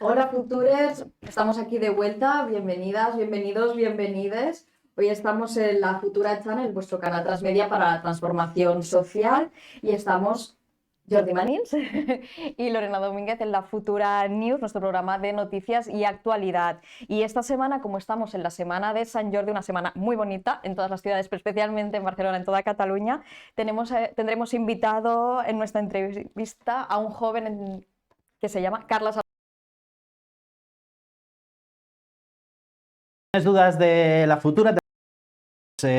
Hola Futures, estamos aquí de vuelta, bienvenidas, bienvenidos, bienvenides. Hoy estamos en la Futura Channel, vuestro canal transmedia para la transformación social, y estamos Jordi Manins y Lorena Domínguez en la Futura News, nuestro programa de noticias y actualidad. Y esta semana, como estamos en la semana de Sant Jordi, una semana muy bonita en todas las ciudades, pero especialmente en Barcelona, en toda Cataluña, tendremos invitado en nuestra entrevista a un joven que se llama Carles. ¿Tienes dudas de la futura?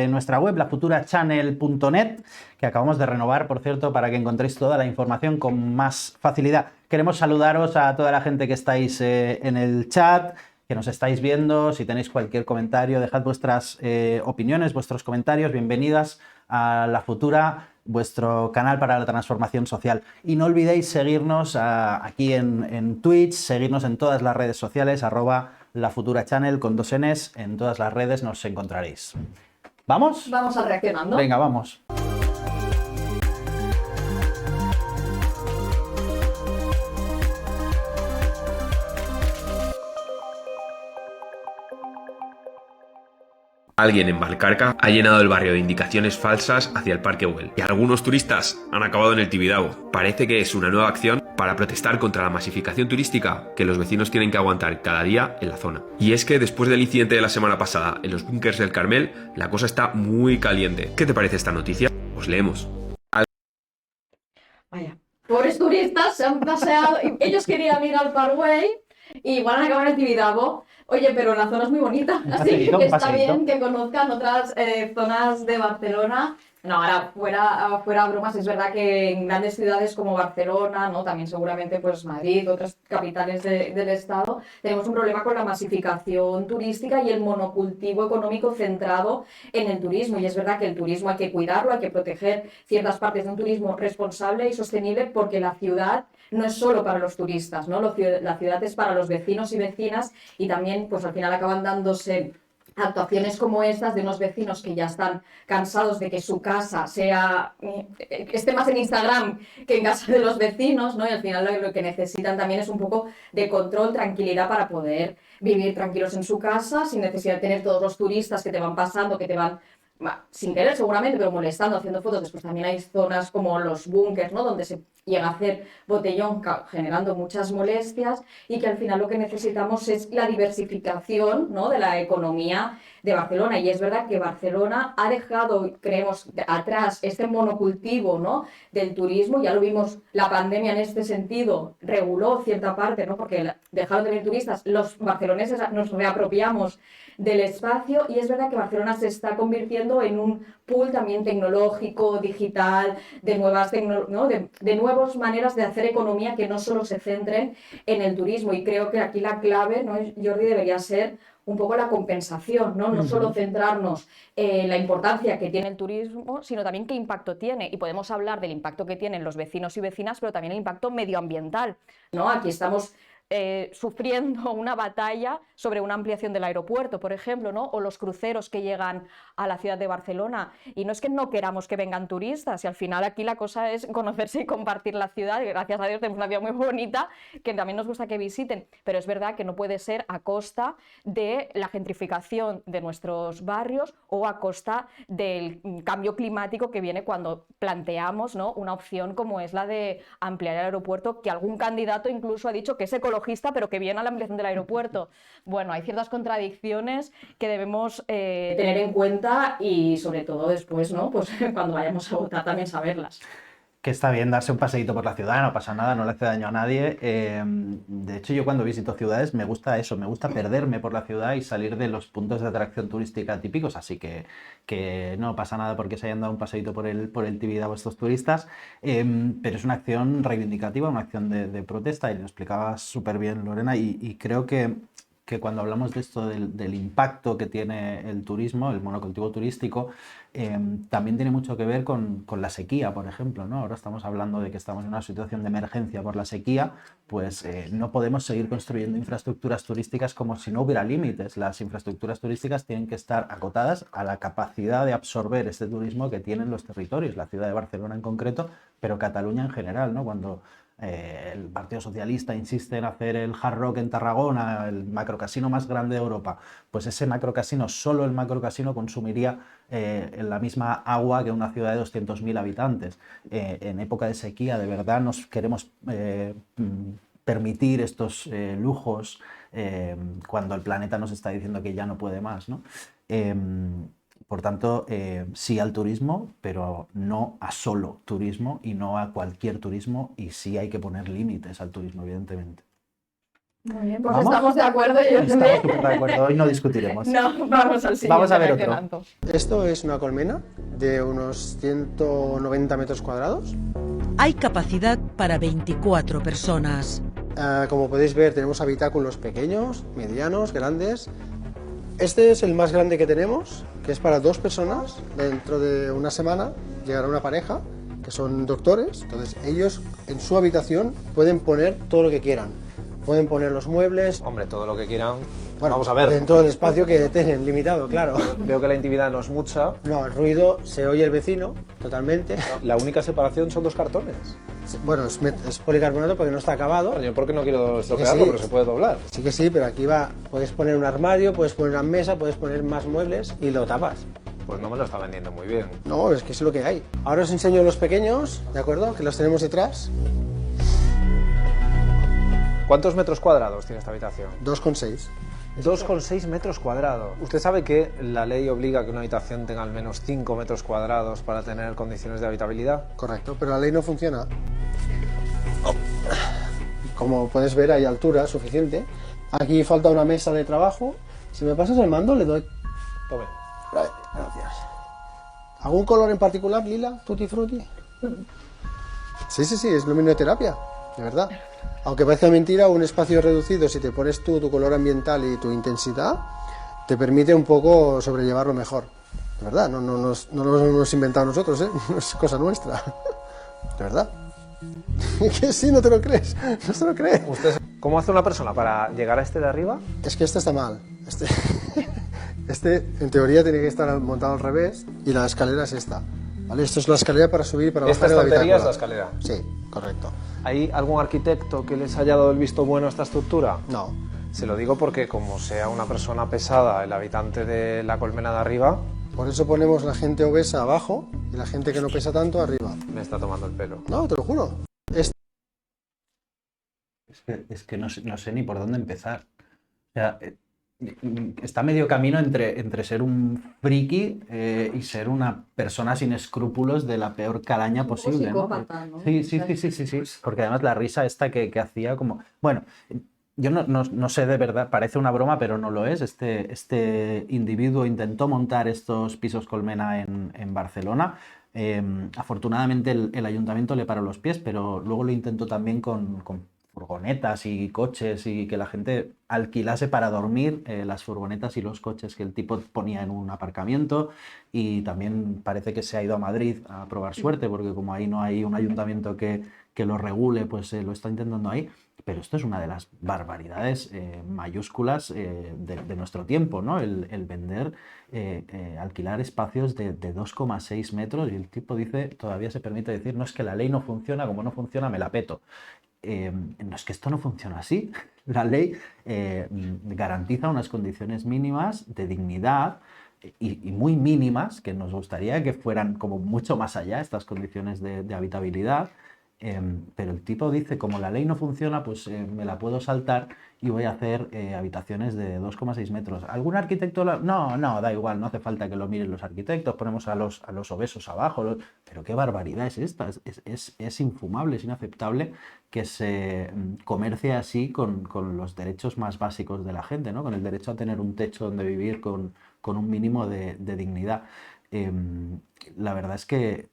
Nuestra web, lafuturachannel.net, que acabamos de renovar, por cierto, para que encontréis toda la información con más facilidad. Queremos saludaros a toda la gente que estáis en el chat, que nos estáis viendo. Si tenéis cualquier comentario, dejad vuestras opiniones, vuestros comentarios. Bienvenidas a La Futura, vuestro canal para la transformación social. Y no olvidéis seguirnos aquí en Twitch, seguirnos en todas las redes sociales, @lafuturachannel con 2 Ns, en todas las redes nos encontraréis. ¿Vamos? Vamos a reaccionando. Venga, vamos. Alguien en Valcarca ha llenado el barrio de indicaciones falsas hacia el Parque Güell y algunos turistas han acabado en el Tibidabo. Parece que es una nueva acción para protestar contra la masificación turística que los vecinos tienen que aguantar cada día en la zona. Y es que después del incidente de la semana pasada en los búnkers del Carmel, la cosa está muy caliente. ¿Qué te parece esta noticia? Os leemos. Vaya, pobres turistas se han paseado, ellos querían ir al Parkway y igual han acabado en el Tibidabo. Oye, pero la zona es muy bonita, así que está bien que conozcan otras zonas de Barcelona. No, ahora fuera bromas, es verdad que en grandes ciudades como Barcelona, ¿no? También seguramente pues Madrid, otras capitales del estado, tenemos un problema con la masificación turística y el monocultivo económico centrado en el turismo. Y es verdad que el turismo hay que cuidarlo, hay que proteger ciertas partes de un turismo responsable y sostenible, porque la ciudad no es solo para los turistas, ¿no? La ciudad es para los vecinos y vecinas, y también pues al final acaban dándose actuaciones como estas de unos vecinos que ya están cansados de que su casa esté más en Instagram que en casa de los vecinos, ¿no? Y al final lo que necesitan también es un poco de control, tranquilidad para poder vivir tranquilos en su casa sin necesidad de tener todos los turistas que te van pasando, que te van sin querer seguramente, pero molestando, haciendo fotos. Después también hay zonas como los búnkers, ¿no? Donde se llega a hacer botellón, generando muchas molestias, y que al final lo que necesitamos es la diversificación, ¿no? De la economía de Barcelona. Y es verdad que Barcelona ha dejado, creemos, atrás este monocultivo, ¿no? Del turismo. Ya lo vimos, la pandemia en este sentido reguló cierta parte, ¿no? Porque dejaron de venir turistas, los barceloneses nos reapropiamos del espacio, y es verdad que Barcelona se está convirtiendo en un pool también tecnológico, digital, de ¿no? de nuevas maneras de hacer economía que no solo se centren en el turismo. Y creo que aquí la clave, ¿no, Jordi, debería ser un poco la compensación, ¿no? No solo centrarnos en la importancia que tiene el turismo, sino también qué impacto tiene. Y podemos hablar del impacto que tienen los vecinos y vecinas, pero también el impacto medioambiental, ¿no? Aquí estamos sufriendo una batalla sobre una ampliación del aeropuerto, por ejemplo, ¿no? O los cruceros que llegan a la ciudad de Barcelona. Y no es que no queramos que vengan turistas, y al final aquí la cosa es conocerse y compartir la ciudad. Y gracias a Dios tenemos una ciudad muy bonita que también nos gusta que visiten, pero es verdad que no puede ser a costa de la gentrificación de nuestros barrios o a costa del cambio climático que viene cuando planteamos, ¿no? Una opción como es la de ampliar el aeropuerto, que algún candidato incluso ha dicho que es ecologista, pero que viene a la ampliación del aeropuerto. Bueno, hay ciertas contradicciones que debemos tener en cuenta, y sobre todo después, ¿no? Pues cuando vayamos a votar también saberlas. Que está bien darse un paseíto por la ciudad, no pasa nada, no le hace daño a nadie. De hecho, yo cuando visito ciudades me gusta eso, me gusta perderme por la ciudad y salir de los puntos de atracción turística típicos, así que no pasa nada porque se hayan dado un paseíto por el Tibidabo estos turistas. Pero es una acción reivindicativa, una acción de protesta, y lo explicaba súper bien Lorena, y creo que cuando hablamos de esto del impacto que tiene el turismo, el monocultivo turístico, también tiene mucho que ver con la sequía, por ejemplo, ¿no? Ahora estamos hablando de que estamos en una situación de emergencia por la sequía, pues no podemos seguir construyendo infraestructuras turísticas como si no hubiera límites. Las infraestructuras turísticas tienen que estar acotadas a la capacidad de absorber este turismo que tienen los territorios, la ciudad de Barcelona en concreto, pero Cataluña en general, ¿no? Cuando El Partido Socialista insiste en hacer el Hard Rock en Tarragona, el macrocasino más grande de Europa. Pues ese macrocasino, solo el macrocasino, consumiría en la misma agua que una ciudad de 200.000 habitantes. En época de sequía, de verdad, nos queremos permitir estos lujos cuando el planeta nos está diciendo que ya no puede más, ¿no? Por tanto, sí al turismo, pero no a solo turismo y no a cualquier turismo, y sí hay que poner límites al turismo, evidentemente. Muy bien, pues ¿Vamos? estamos de acuerdo. Estamos súper de acuerdo, hoy no discutiremos. No, vamos al siguiente. Vamos a ver otro. Fernando. Esto es una colmena de unos 190 metros cuadrados. Hay capacidad para 24 personas. Como podéis ver, tenemos habitáculos pequeños, medianos, grandes. Este es el más grande que tenemos, que es para 2 personas. Dentro de una semana llegará una pareja, que son doctores. Entonces ellos en su habitación pueden poner todo lo que quieran. Pueden poner los muebles. Hombre, todo lo que quieran. Bueno, vamos a ver. dentro del espacio que tienen limitado, claro. Veo que la intimidad no es mucha. No, el ruido se oye el vecino totalmente. La única separación son 2 cartones. Bueno, es policarbonato porque no está acabado. Yo porque no quiero estropearlo, sí. pero se puede doblar. Sí que sí, pero aquí va, puedes poner un armario, puedes poner una mesa, puedes poner más muebles y lo tapas. Pues no me lo está vendiendo muy bien. No, es que es lo que hay. Ahora os enseño los pequeños, ¿de acuerdo? Que los tenemos detrás. ¿Cuántos metros cuadrados tiene esta habitación? 2,6. 2,6 metros cuadrados. Usted sabe que la ley obliga a que una habitación tenga al menos 5 metros cuadrados para tener condiciones de habitabilidad. Correcto, pero la ley no funciona. Como puedes ver, hay altura suficiente. Aquí falta una mesa de trabajo. Si me pasas el mando, le doy... Tome. Vale, gracias. ¿Algún color en particular, lila? ¿Tutti frutti? Sí, es luminoterapia, de verdad. Aunque parezca mentira, un espacio reducido, si te pones tú tu color ambiental y tu intensidad, te permite un poco sobrellevarlo mejor. De verdad, no lo hemos inventado nosotros, ¿eh? No es cosa nuestra. De verdad. Que sí, no te lo crees. No se lo crees. ¿Cómo hace una persona para llegar a este de arriba? Es que este está mal. Este en teoría tiene que estar montado al revés y la escalera es esta. ¿Vale? Esto es la escalera para subir y para Esta bajar el estantería habitáculo. es la escalera. Sí, correcto. ¿Hay algún arquitecto que les haya dado el visto bueno a esta estructura? No. Se lo digo porque como sea una persona pesada el habitante de la colmena de arriba, Por eso ponemos la gente obesa abajo y la gente que no pesa tanto arriba. me está tomando el pelo. No, te lo juro. Es que no sé ni por dónde empezar. O sea, está medio camino entre ser un friki y ser una persona sin escrúpulos de la peor calaña posible, ¿no? Psicópata, ¿no? Sí. Porque además la risa esta que hacía como... Bueno, yo no sé de verdad, parece una broma, pero no lo es. Este individuo intentó montar estos pisos colmena en Barcelona. Afortunadamente el ayuntamiento le paró los pies, pero luego lo intentó también con furgonetas y coches y que la gente alquilase para dormir las furgonetas y los coches que el tipo ponía en un aparcamiento, y también parece que se ha ido a Madrid a probar suerte porque como ahí no hay un ayuntamiento que lo regule, pues lo está intentando ahí. Pero esto es una de las barbaridades mayúsculas de nuestro tiempo, ¿no? El vender, alquilar espacios de 2,6 metros, y el tipo dice, todavía se permite decir, no, es que la ley no funciona, como no funciona me la peto. No, es que esto no funciona así. La ley garantiza unas condiciones mínimas de dignidad y muy mínimas, que nos gustaría que fueran como mucho más allá estas condiciones de habitabilidad. Pero el tipo dice, como la ley no funciona, pues me la puedo saltar y voy a hacer habitaciones de 2,6 metros. ¿Algún arquitecto? No, da igual, no hace falta que lo miren los arquitectos, ponemos a los obesos abajo. Pero qué barbaridad es esta, es infumable, es inaceptable que se comercie así con los derechos más básicos de la gente, ¿no? Con el derecho a tener un techo donde vivir con un mínimo de dignidad. La verdad es que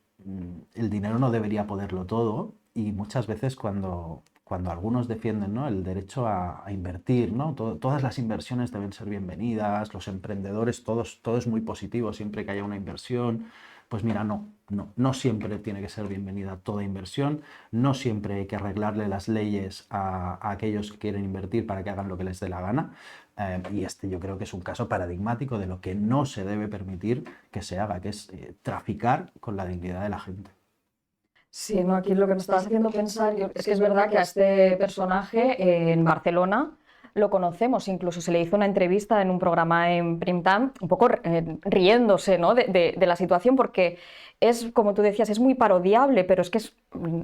el dinero no debería poderlo todo, y muchas veces cuando algunos defienden, ¿no?, el derecho a invertir, ¿no? Todas las inversiones deben ser bienvenidas, los emprendedores, todo es muy positivo siempre que haya una inversión. Pues mira, no siempre tiene que ser bienvenida toda inversión, no siempre hay que arreglarle las leyes a aquellos que quieren invertir para que hagan lo que les dé la gana. Y este yo creo que es un caso paradigmático de lo que no se debe permitir que se haga, que es traficar con la dignidad de la gente. Sí, no, aquí lo que me estabas haciendo pensar es que es verdad que a este personaje en Barcelona lo conocemos, incluso se le hizo una entrevista en un programa en Primetime, un poco riéndose, ¿no? de la situación, porque es, como tú decías, es muy parodiable, pero es que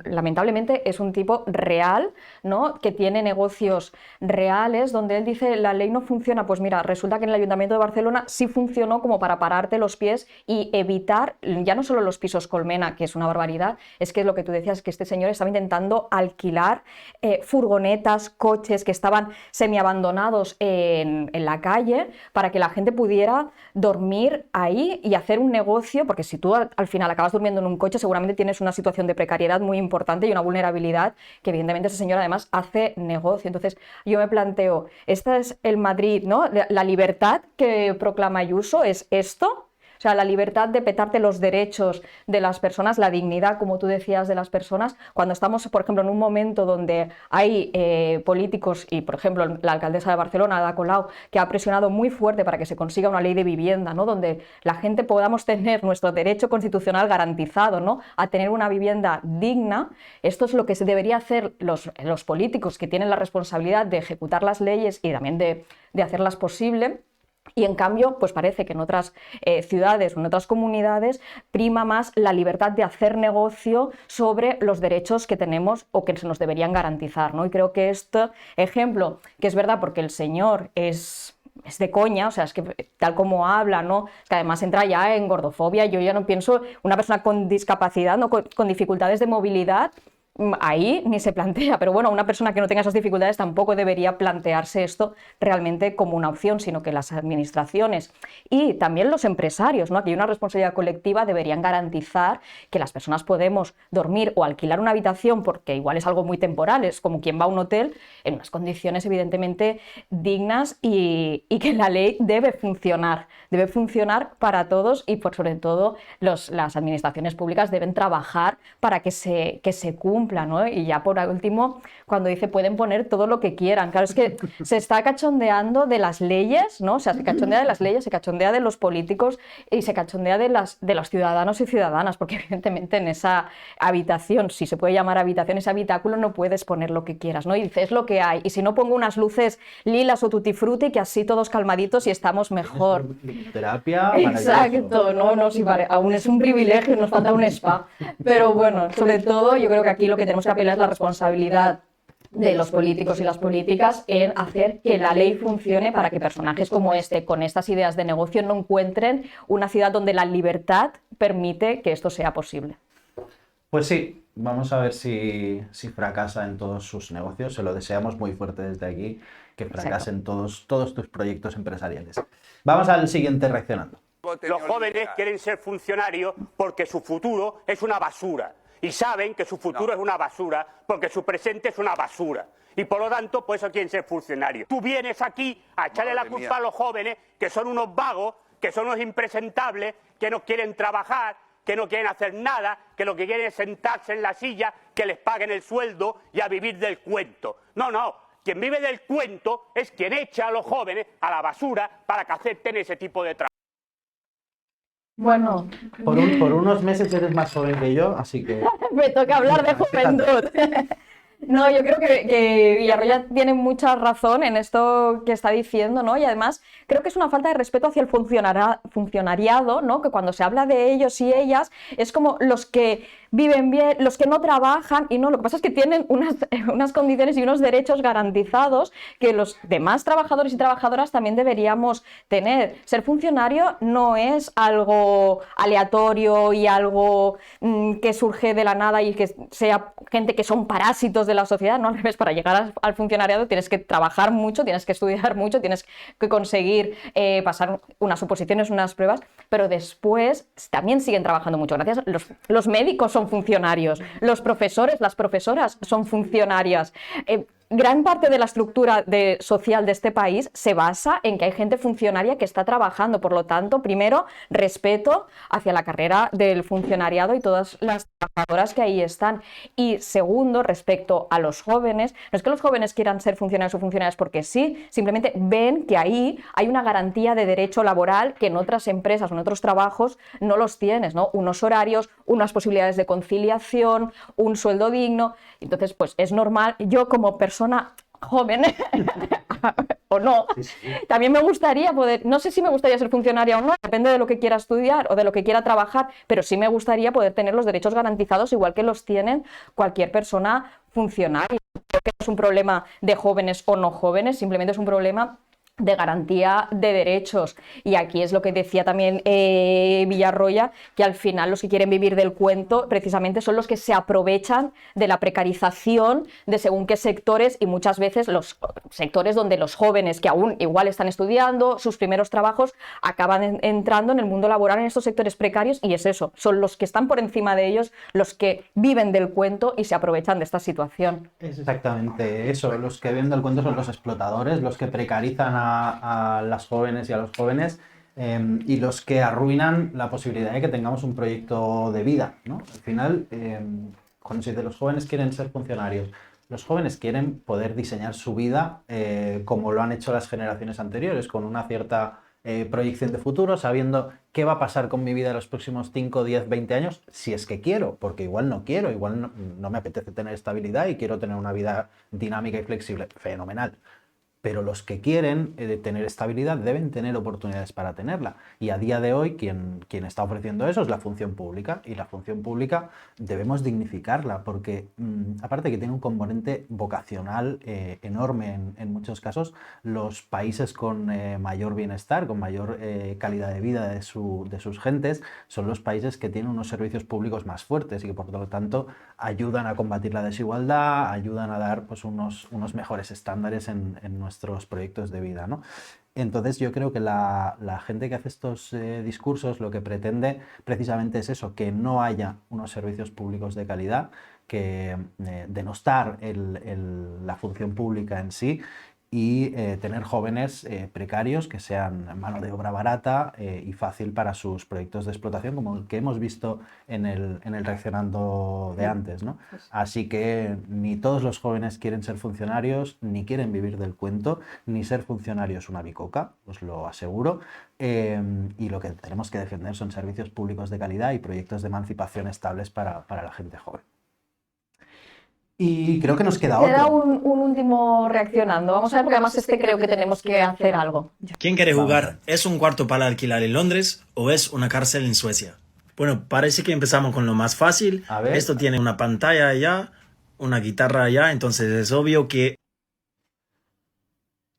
lamentablemente es un tipo real, ¿no? Que tiene negocios reales, donde él dice la ley no funciona. Pues mira, resulta que en el Ayuntamiento de Barcelona sí funcionó como para pararte los pies y evitar ya no solo los pisos colmena, que es una barbaridad, es que lo que tú decías, que este señor estaba intentando alquilar furgonetas, coches que estaban semiabandonados en la calle para que la gente pudiera dormir ahí y hacer un negocio, porque si tú al final acabas durmiendo en un coche, seguramente tienes una situación de precariedad muy importante y una vulnerabilidad que evidentemente ese señor además hace negocio. Entonces yo me planteo, ¿este es el Madrid, ¿no? La libertad que proclama Ayuso es esto? O sea, la libertad de petarte los derechos de las personas, la dignidad, como tú decías, de las personas, cuando estamos, por ejemplo, en un momento donde hay políticos, y por ejemplo la alcaldesa de Barcelona, Ada Colau, que ha presionado muy fuerte para que se consiga una ley de vivienda, ¿no? Donde la gente podamos tener nuestro derecho constitucional garantizado, ¿no? A tener una vivienda digna. Esto es lo que se debería hacer los políticos que tienen la responsabilidad de ejecutar las leyes y también de hacerlas posible. Y en cambio, pues parece que en otras ciudades o en otras comunidades prima más la libertad de hacer negocio sobre los derechos que tenemos o que se nos deberían garantizar, ¿no? Y creo que este ejemplo, que es verdad porque el señor es de coña, o sea, es que tal como habla, ¿no? Que además entra ya en gordofobia. Yo ya no pienso, una persona con discapacidad, ¿no? con dificultades de movilidad, ahí ni se plantea, pero bueno, una persona que no tenga esas dificultades tampoco debería plantearse esto realmente como una opción, sino que las administraciones y también los empresarios, ¿no? Aquí hay una responsabilidad colectiva, deberían garantizar que las personas podemos dormir o alquilar una habitación, porque igual es algo muy temporal, es como quien va a un hotel, en unas condiciones evidentemente dignas y que la ley debe funcionar para todos y por sobre todo las administraciones públicas deben trabajar para que se cumpla, ¿no? Y ya por último, cuando dice pueden poner todo lo que quieran, claro, es que se está cachondeando de las leyes, ¿no? O sea, se cachondea de las leyes, se cachondea de los políticos y se cachondea de los ciudadanos y ciudadanas, porque evidentemente en esa habitación, si se puede llamar habitación, ese habitáculo, no puedes poner lo que quieras, ¿no? Y dices, es lo que hay, y si no pongo unas luces lilas o tutti frutti, que así todos calmaditos y estamos mejor. Terapia. Exacto, no, sí, vale, aún es un privilegio, nos falta un spa, pero bueno, sobre todo yo creo que aquí lo que tenemos que apelar es la responsabilidad de los políticos y las políticas en hacer que la ley funcione para que personajes como este, con estas ideas de negocio, no encuentren una ciudad donde la libertad permite que esto sea posible. Pues sí, vamos a ver si fracasa en todos sus negocios. Se lo deseamos muy fuerte desde aquí, que fracasen todos tus proyectos empresariales. Vamos al siguiente reaccionando. Los jóvenes quieren ser funcionarios porque su futuro es una basura. Y saben que su futuro es una basura porque su presente es una basura. Y por lo tanto, por eso quieren ser funcionarios. Tú vienes aquí a echarle la culpa a los jóvenes, que son unos vagos, que son unos impresentables, que no quieren trabajar, que no quieren hacer nada, que lo que quieren es sentarse en la silla, que les paguen el sueldo y a vivir del cuento. No. Quien vive del cuento es quien echa a los jóvenes a la basura para que acepten ese tipo de trabajo. Bueno, por unos meses eres más joven que yo, así que... me toca hablar de juventud. No, yo creo que Villarroya tiene mucha razón en esto que está diciendo, ¿no? Y además creo que es una falta de respeto hacia el funcionariado, ¿no? Que cuando se habla de ellos y ellas es como los que viven bien, los que no trabajan, y no, lo que pasa es que tienen unas condiciones y unos derechos garantizados que los demás trabajadores y trabajadoras también deberíamos tener. Ser funcionario no es algo aleatorio y algo que surge de la nada y que sea gente que son parásitos de la sociedad, no, al revés, para llegar al funcionariado tienes que trabajar mucho, tienes que estudiar mucho, tienes que conseguir pasar unas oposiciones, unas pruebas, pero después también siguen trabajando mucho. Gracias, los médicos son funcionarios, los profesores, las profesoras son funcionarias. Gran parte de la estructura social de este país se basa en que hay gente funcionaria que está trabajando. Por lo tanto, primero, respeto hacia la carrera del funcionariado y todas las trabajadoras que ahí están. Y segundo, respecto a los jóvenes, no es que los jóvenes quieran ser funcionarios o funcionarias porque sí, simplemente ven que ahí hay una garantía de derecho laboral que en otras empresas o en otros trabajos no los tienes, ¿no? Unos horarios, unas posibilidades de conciliación, un sueldo digno. Entonces, pues es normal, yo como persona joven o no, también me gustaría poder, no sé si me gustaría ser funcionaria o no, depende de lo que quiera estudiar o de lo que quiera trabajar, pero sí me gustaría poder tener los derechos garantizados igual que los tienen cualquier persona funcionaria. Porque no es un problema de jóvenes o no jóvenes, simplemente es un problema de garantía de derechos. Y aquí es lo que decía también Villarroya, que al final los que quieren vivir del cuento precisamente son los que se aprovechan de la precarización de según qué sectores, y muchas veces los sectores donde los jóvenes que aún igual están estudiando sus primeros trabajos acaban entrando en el mundo laboral en estos sectores precarios, y es eso, son los que están por encima de ellos los que viven del cuento y se aprovechan de esta situación. Es exactamente eso, los que viven del cuento son los explotadores, los que precarizan a las jóvenes y a los jóvenes, y los que arruinan la posibilidad de que tengamos un proyecto de vida, ¿no? Al final, cuando se dice los jóvenes quieren ser funcionarios, los jóvenes quieren poder diseñar su vida como lo han hecho las generaciones anteriores, con una cierta proyección de futuro, sabiendo qué va a pasar con mi vida en los próximos 5, 10, 20 años, si es que quiero, porque igual no quiero, igual no me apetece tener estabilidad y quiero tener una vida dinámica y flexible. Fenomenal. Pero los que quieren tener estabilidad deben tener oportunidades para tenerla. Y a día de hoy quien está ofreciendo eso es la función pública. Y la función pública debemos dignificarla porque, aparte que tiene un componente vocacional enorme en muchos casos, los países con mayor bienestar, con mayor calidad de vida de sus gentes, son los países que tienen unos servicios públicos más fuertes y que por lo tanto ayudan a combatir la desigualdad, ayudan a dar pues, unos mejores estándares en nuestros proyectos de vida, ¿no? Entonces yo creo que la gente que hace estos discursos lo que pretende precisamente es eso, que no haya unos servicios públicos de calidad, que denostar la función pública en sí y tener jóvenes precarios que sean mano de obra barata y fácil para sus proyectos de explotación, como el que hemos visto en el Reaccionando de antes, ¿no? Así que ni todos los jóvenes quieren ser funcionarios, ni quieren vivir del cuento, ni ser funcionario es una bicoca, os lo aseguro, y lo que tenemos que defender son servicios públicos de calidad y proyectos de emancipación estables para la gente joven. Y creo que nos queda Queda otro. un último Reaccionando. Vamos a ver, porque además creo que tenemos que hacer algo. ¿Quién quiere jugar? ¿Es un cuarto para alquilar en Londres o es una cárcel en Suecia? Bueno, parece que empezamos con lo más fácil. A ver. Esto tiene una pantalla allá, una guitarra allá, entonces es obvio que...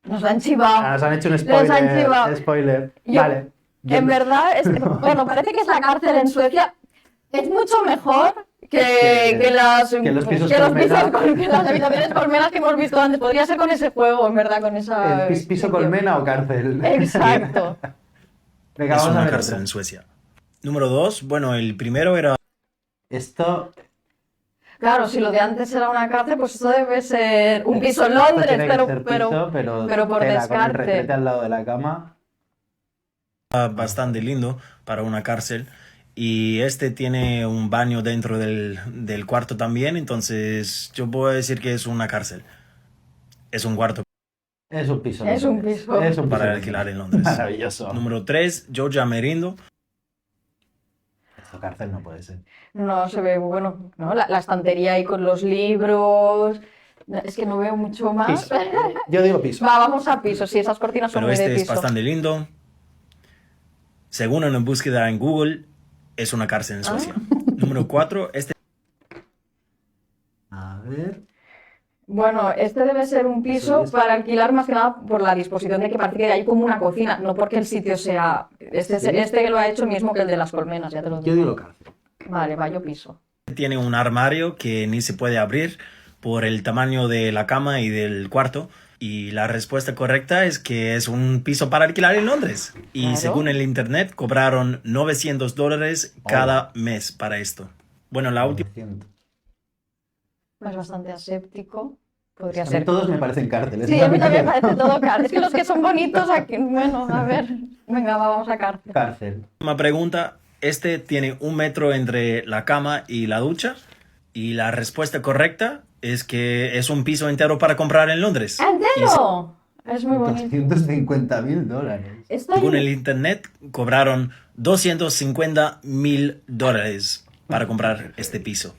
Nos han chivado. Nos han hecho un Nos han chivado. spoiler. Vale. En verdad, bueno, parece que es la cárcel en Suecia. Es mucho mejor que los pisos que colmena. que las habitaciones colmenas que hemos visto antes. Podría ser con ese juego, en verdad, con esa... ¿El piso colmena o cárcel? Exacto. Venga, es vamos a una ver cárcel otro. en Suecia. Número 2, bueno, el primero era... Esto Claro, si lo de antes era una cárcel, pues esto debe ser un piso en Londres, tiene que pero ser piso, pero por tela, descarte. con el retrete al lado de la cama. bastante lindo para una cárcel y este tiene un baño dentro del cuarto también, entonces yo puedo decir que es una cárcel. Es un cuarto Es un piso. Es un piso. Es un piso para alquilar en Londres. Maravilloso. Número 3, Georgia Merindo. Esto cárcel no puede ser. No se ve bueno, ¿no? La estantería ahí con los libros. Es que no veo mucho más. Piso. Yo digo piso. Va, vamos a piso. Sí, esas cortinas son Pero muy este de es piso. bastante lindo. Según una búsqueda en Google, es una cárcel en Suecia. Número 4, este A ver. Bueno, este debe ser un piso Eso es. para alquilar más que nada por la disposición de que parece que hay como una cocina, no porque el sitio sea... Este que lo ha hecho el mismo que el de las colmenas, ya te lo Yo digo. digo cárcel. Vale, va, yo piso. tiene un armario que ni se puede abrir por el tamaño de la cama y del cuarto. Y la respuesta correcta es que es un piso para alquilar en Londres. Y Claro. según el internet, cobraron $900 cada mes para esto. Bueno, la última... Es bastante aséptico. Podría A mí ser. todos me parecen cárceles. Sí, a mí también me parece todo cárcel. Es que los que son bonitos aquí... Bueno, a ver. Venga, vamos a cárcel. Cárcel. pregunta este tiene 1 metro entre la cama y la ducha. Y la respuesta correcta es que es un piso entero para comprar en Londres. ¿Entero? Es muy bonito. $250.000. Esto Según el internet, cobraron $250.000 para comprar este piso.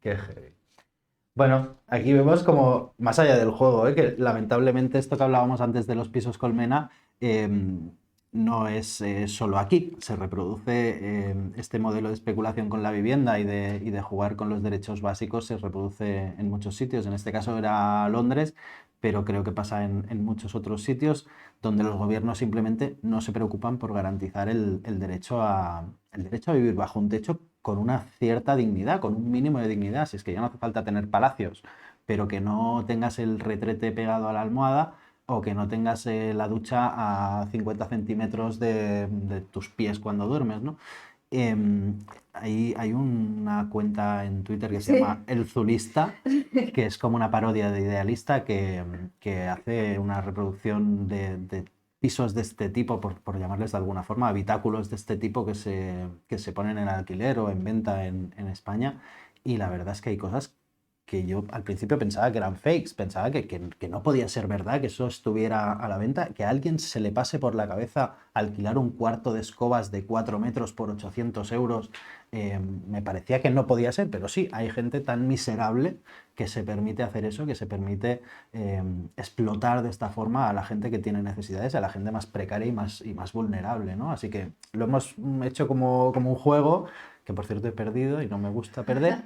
Qué heavy. Bueno, aquí vemos como, más allá del juego, que lamentablemente esto que hablábamos antes de los pisos colmena no es solo aquí. Se reproduce este modelo de especulación con la vivienda y de jugar con los derechos básicos, se reproduce en muchos sitios. En este caso era Londres, pero creo que pasa en muchos otros sitios donde los gobiernos simplemente no se preocupan por garantizar el derecho a vivir bajo un techo con una cierta dignidad, con un mínimo de dignidad. Si es que ya no hace falta tener palacios, pero que no tengas el retrete pegado a la almohada o que no tengas la ducha a 50 centímetros de tus pies cuando duermes, ¿no? Hay una cuenta en Twitter que se llama El Zulista, que es como una parodia de Idealista que hace una reproducción de pisos de este tipo, por llamarles de alguna forma, habitáculos de este tipo que se ponen en alquiler o en venta en España. Y la verdad es que hay cosas que yo al principio pensaba que eran fakes, pensaba que no podía ser verdad, que eso estuviera a la venta, que a alguien se le pase por la cabeza alquilar un cuarto de escobas de 4 metros por 800 euros. Me parecía que no podía ser, pero sí, hay gente tan miserable que se permite hacer eso, que se permite explotar de esta forma a la gente que tiene necesidades, a la gente más precaria y más vulnerable, ¿no? Así que lo hemos hecho como un juego, que por cierto he perdido y no me gusta perder,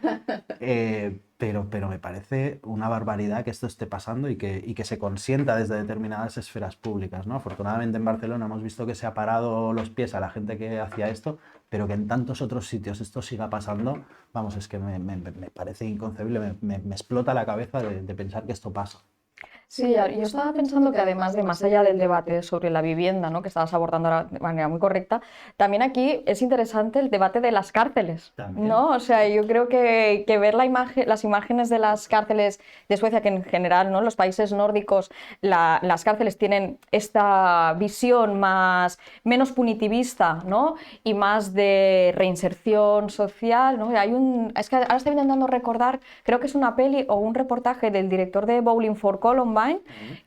pero me parece una barbaridad que esto esté pasando y que se consienta desde determinadas esferas públicas, ¿no? Afortunadamente en Barcelona hemos visto que se ha parado los pies a la gente que hacía esto, pero que en tantos otros sitios esto siga pasando, vamos, es que me parece inconcebible, me explota la cabeza de pensar que esto pasa. Sí, yo estaba pensando que además de más allá del debate sobre la vivienda, ¿no?, que estabas abordando ahora de manera muy correcta, también aquí es interesante el debate de las cárceles, ¿no? O sea, yo creo que ver las imágenes de las cárceles de Suecia, que en general, ¿no?, los países nórdicos, las cárceles tienen esta visión menos punitivista, ¿no?, y más de reinserción social, ¿no? Es que ahora estoy intentando recordar, creo que es una peli o un reportaje del director de Bowling for Columbine,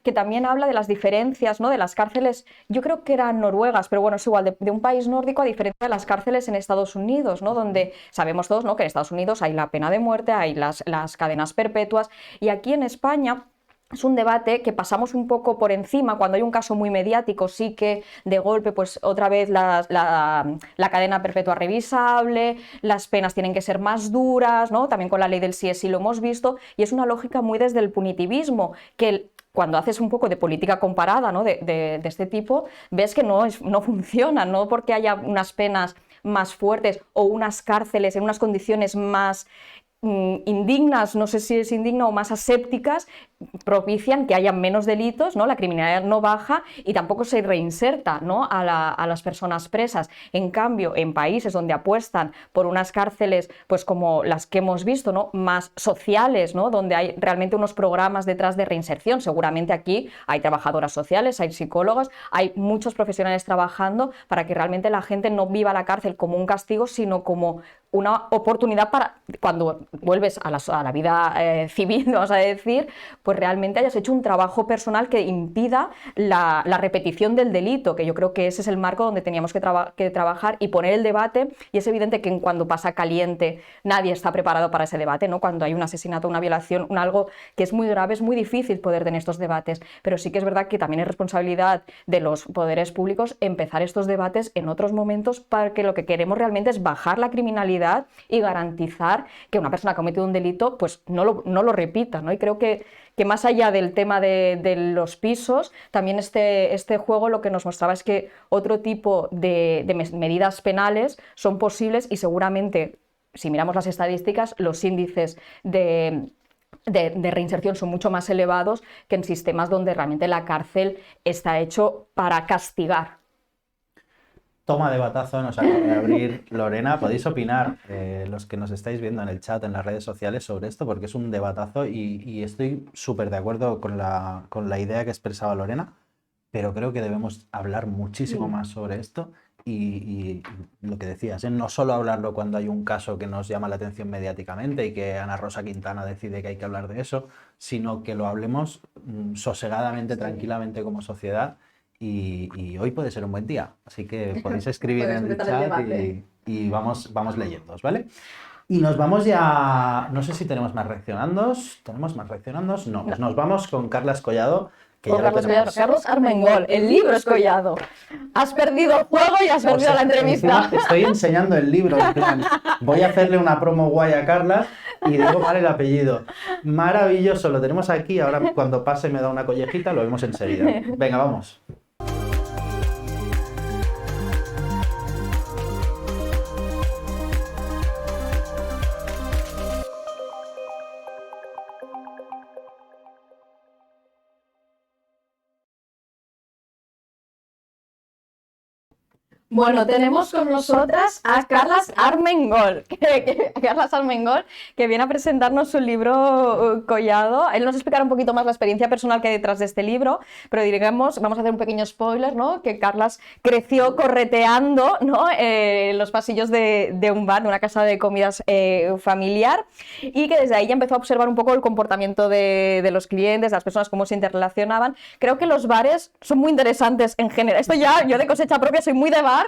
que también habla de las diferencias, ¿no?, de las cárceles, yo creo que eran noruegas, pero bueno, es igual, de un país nórdico, a diferencia de las cárceles en Estados Unidos, ¿no?, donde sabemos todos, ¿no?, que en Estados Unidos hay la pena de muerte, hay las cadenas perpetuas, y aquí en España es un debate que pasamos un poco por encima. Cuando hay un caso muy mediático, sí que de golpe, pues otra vez la cadena perpetua revisable, las penas tienen que ser más duras, ¿no? También con la ley del sí es sí lo hemos visto, y es una lógica muy desde el punitivismo, que cuando haces un poco de política comparada, ¿no?, de este tipo, ves que no funciona, no porque haya unas penas más fuertes o unas cárceles en unas condiciones más indignas, no sé si es indigna, o más asépticas, propician que haya menos delitos, ¿no? La criminalidad no baja y tampoco se reinserta, ¿no?, a las personas presas. En cambio, en países donde apuestan por unas cárceles, pues como las que hemos visto, ¿no?, más sociales, ¿no?, donde hay realmente unos programas detrás de reinserción. Seguramente aquí hay trabajadoras sociales, hay psicólogas, hay muchos profesionales trabajando para que realmente la gente no viva la cárcel como un castigo, sino como una oportunidad para, cuando vuelves a la vida civil, vamos a decir, pues realmente hayas hecho un trabajo personal que impida la repetición del delito, que yo creo que ese es el marco donde teníamos que trabajar y poner el debate. Y es evidente que cuando pasa caliente nadie está preparado para ese debate, ¿no? Cuando hay un asesinato, una violación, algo que es muy grave, es muy difícil poder tener estos debates, pero sí que es verdad que también es responsabilidad de los poderes públicos empezar estos debates en otros momentos, para que lo que queremos realmente es bajar la criminalidad y garantizar que una persona que ha cometido un delito pues no lo repita, ¿no? Y creo que más allá del tema de los pisos, también este juego lo que nos mostraba es que otro tipo de medidas penales son posibles, y seguramente, si miramos las estadísticas, los índices de reinserción son mucho más elevados que en sistemas donde realmente la cárcel está hecho para castigar. Toma de batazo nos acaba de abrir Lorena. Podéis opinar, los que nos estáis viendo en el chat, en las redes sociales, sobre esto, porque es un debatazo y estoy súper de acuerdo con la idea que expresaba Lorena, pero creo que debemos hablar muchísimo más sobre esto y lo que decías, no solo hablarlo cuando hay un caso que nos llama la atención mediáticamente y que Ana Rosa Quintana decide que hay que hablar de eso, sino que lo hablemos sosegadamente, tranquilamente como sociedad. Y hoy puede ser un buen día, así que podéis escribir en el chat y vamos leyéndoos, ¿vale? Y nos vamos ya, no sé si tenemos más reaccionandos. ¿Tenemos más reaccionandos? No, pues nos vamos con Carlas Collado, que ya lo tenemos. Carlos Armengol, el libro es Collado. Has perdido el juego y has perdido la entrevista. Estoy enseñando el libro, en plan, voy a hacerle una promo guay a Carlas y digo mal el apellido. Maravilloso, lo tenemos aquí, ahora cuando pase me da una collejita, lo vemos enseguida. Venga, vamos. Bueno, tenemos con nosotras a Carlas Armengol, que viene a presentarnos su libro Collado. Él nos explicará un poquito más la experiencia personal que hay detrás de este libro, pero digamos, vamos a hacer un pequeño spoiler, ¿no? Que Carlas creció correteando, ¿no? Los pasillos de un bar, de una casa de comidas familiar, y que desde ahí ya empezó a observar un poco el comportamiento de los clientes, de las personas, cómo se interrelacionaban. Creo que los bares son muy interesantes en general. Esto ya, yo de cosecha propia soy muy de bar,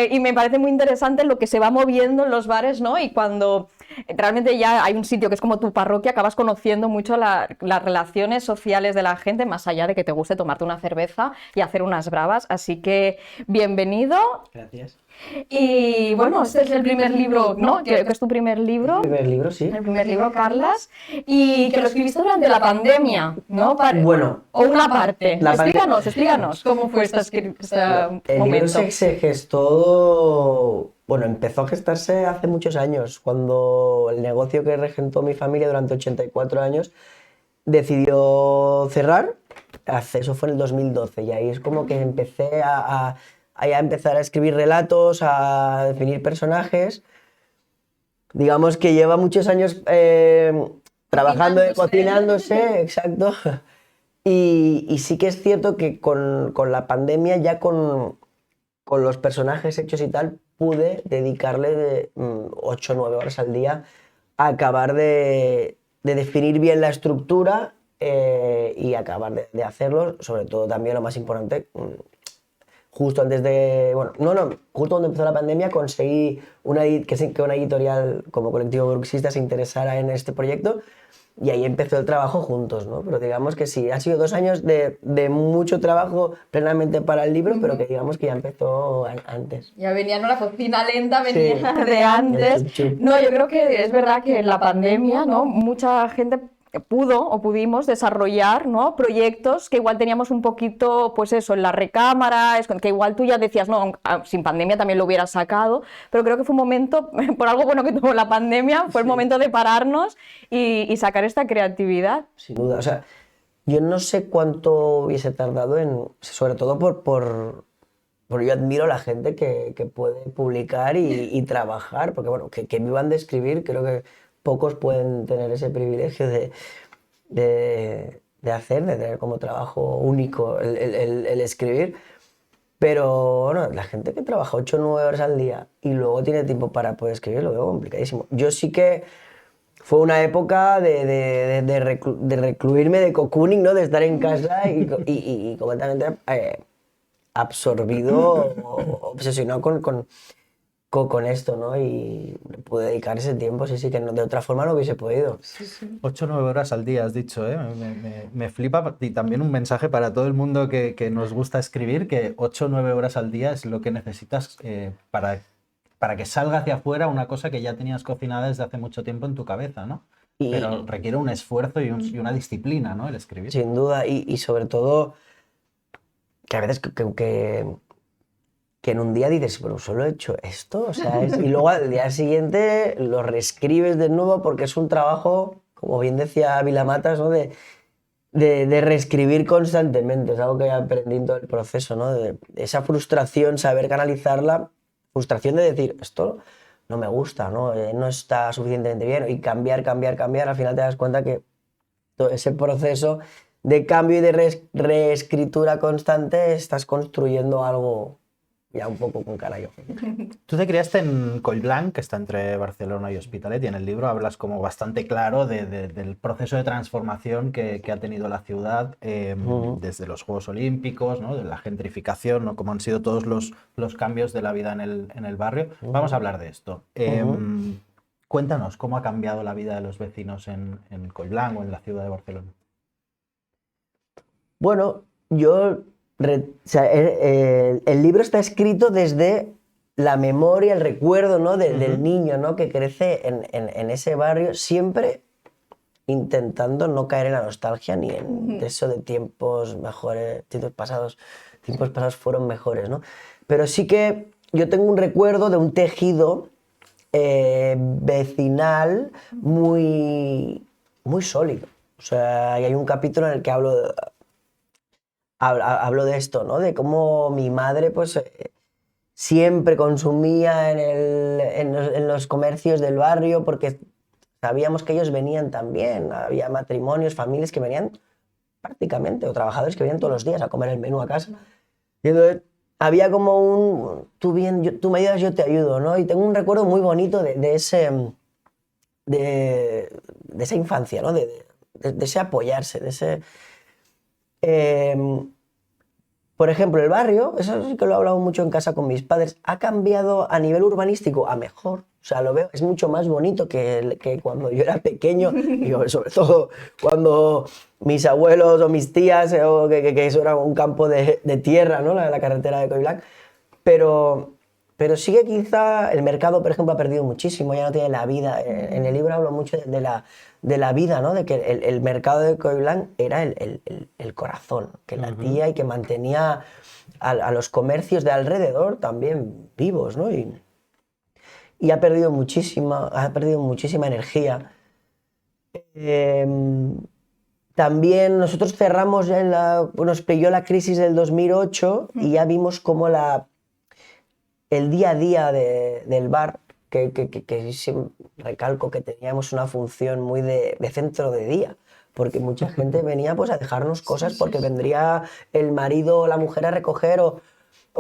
y me parece muy interesante lo que se va moviendo en los bares, ¿no? Y cuando realmente ya hay un sitio que es como tu parroquia, acabas conociendo mucho las relaciones sociales de la gente, más allá de que te guste tomarte una cerveza y hacer unas bravas. Así que bienvenido. Gracias. Y bueno, este es el primer libro, ¿no? Que es tu primer libro. El primer libro, sí. El primer libro, Carlas. Y que lo escribiste durante la pandemia, ¿no? Bueno. O una parte. Explícanos cómo fue este El libro momento. se gestó... Bueno, empezó a gestarse hace muchos años, cuando el negocio que regentó mi familia durante 84 años decidió cerrar. Eso fue en el 2012 y ahí es como que empecé a empezar a escribir relatos, a definir personajes. Digamos que lleva muchos años trabajando, cocinándose, exacto. Y sí que es cierto que con la pandemia, ya con los personajes hechos y tal, pude dedicarle de 8 o 9 horas al día a acabar de definir bien la estructura y acabar de hacerlo. Sobre todo también lo más importante, justo antes de... Bueno, justo cuando empezó la pandemia conseguí que una editorial como Colectivo Bruxista se interesara en este proyecto y ahí empezó el trabajo juntos, ¿no? Pero digamos que sí, han sido 2 años de mucho trabajo plenamente para el libro, pero que digamos que ya empezó antes. Ya venía en una cocina lenta, venía de antes. No, yo creo que es verdad que en la pandemia, ¿no? Mucha gente pudimos desarrollar, ¿no? Proyectos que igual teníamos un poquito, pues eso, en la recámara, que igual tú ya decías, no, sin pandemia también lo hubieras sacado, pero creo que fue un momento, por algo bueno que tuvo la pandemia, fue el momento de pararnos y sacar esta creatividad. Sin duda, o sea, yo no sé cuánto hubiese tardado sobre todo por yo admiro a la gente que puede publicar y trabajar, porque bueno, que vivan de escribir, creo que pocos pueden tener ese privilegio de tener como trabajo único el escribir, pero bueno, la gente que trabaja 8 o 9 horas al día y luego tiene tiempo para poder escribir, lo veo complicadísimo. Yo sí que fue una época de recluirme, de cocooning, ¿no? De estar en casa y completamente absorbido, obsesionado con esto, ¿no? Y pude dedicar ese tiempo, sí, que de otra forma no hubiese podido. 8 o 9 horas al día, has dicho, ¿eh? Me flipa, y también un mensaje para todo el mundo que nos gusta escribir, que 8 o 9 horas al día es lo que necesitas para que salga hacia afuera una cosa que ya tenías cocinada desde hace mucho tiempo en tu cabeza, ¿no? Pero requiere un esfuerzo y una disciplina, ¿no? El escribir. Sin duda, y sobre todo que a veces que en un día dices, pero solo he hecho esto, o sea, y luego al día siguiente lo reescribes de nuevo porque es un trabajo, como bien decía Vilamatas, ¿no? de reescribir constantemente, es algo que aprendí en todo el proceso, ¿no? De esa frustración, saber canalizarla, frustración de decir, esto no me gusta, ¿no? No está suficientemente bien, y cambiar, al final te das cuenta que todo ese proceso de cambio y de reescritura constante estás construyendo algo ya un poco con cara yo. Tú te criaste en Collblanc, que está entre Barcelona y Hospitalet, y en el libro hablas como bastante claro del proceso de transformación que ha tenido la ciudad desde los Juegos Olímpicos, ¿no? De la gentrificación, ¿no? Cómo han sido todos los cambios de la vida en el barrio. Vamos a hablar de esto. Cuéntanos, ¿cómo ha cambiado la vida de los vecinos en Collblanc o en la ciudad de Barcelona? Bueno, el libro está escrito desde la memoria, el recuerdo, ¿no? Del niño, ¿no? Que crece en ese barrio, siempre intentando no caer en la nostalgia ni en eso de tiempos mejores, tiempos pasados fueron mejores, ¿no? Pero sí que yo tengo un recuerdo de un tejido vecinal muy, muy sólido. O sea, hay un capítulo en el que hablo de esto, ¿no? De cómo mi madre, pues, siempre consumía en los comercios del barrio porque sabíamos que ellos venían también. Había matrimonios, familias que venían prácticamente, o trabajadores que venían todos los días a comer el menú a casa. Y entonces había como tú me ayudas, yo te ayudo, ¿no? Y tengo un recuerdo muy bonito de esa infancia, ¿no? De ese apoyarse, de ese... por ejemplo, el barrio, eso sí que lo he hablado mucho en casa con mis padres, ha cambiado a nivel urbanístico a mejor. O sea, lo veo, es mucho más bonito que cuando yo era pequeño, y sobre todo cuando mis abuelos o mis tías, que eso era un campo de tierra, ¿no? La carretera de Collblanc. Pero sí que quizá el mercado, por ejemplo, ha perdido muchísimo, ya no tiene la vida. En el libro hablo mucho de la vida, ¿no? De que el mercado de Collblanc era el corazón que latía y que mantenía a los comercios de alrededor también vivos, ¿no? Y ha perdido muchísima energía. También nosotros cerramos ya nos pilló la crisis del 2008 y ya vimos cómo el día a día del bar, que recalco que teníamos una función muy de centro de día, porque mucha gente venía pues a dejarnos cosas porque vendría el marido o la mujer a recoger o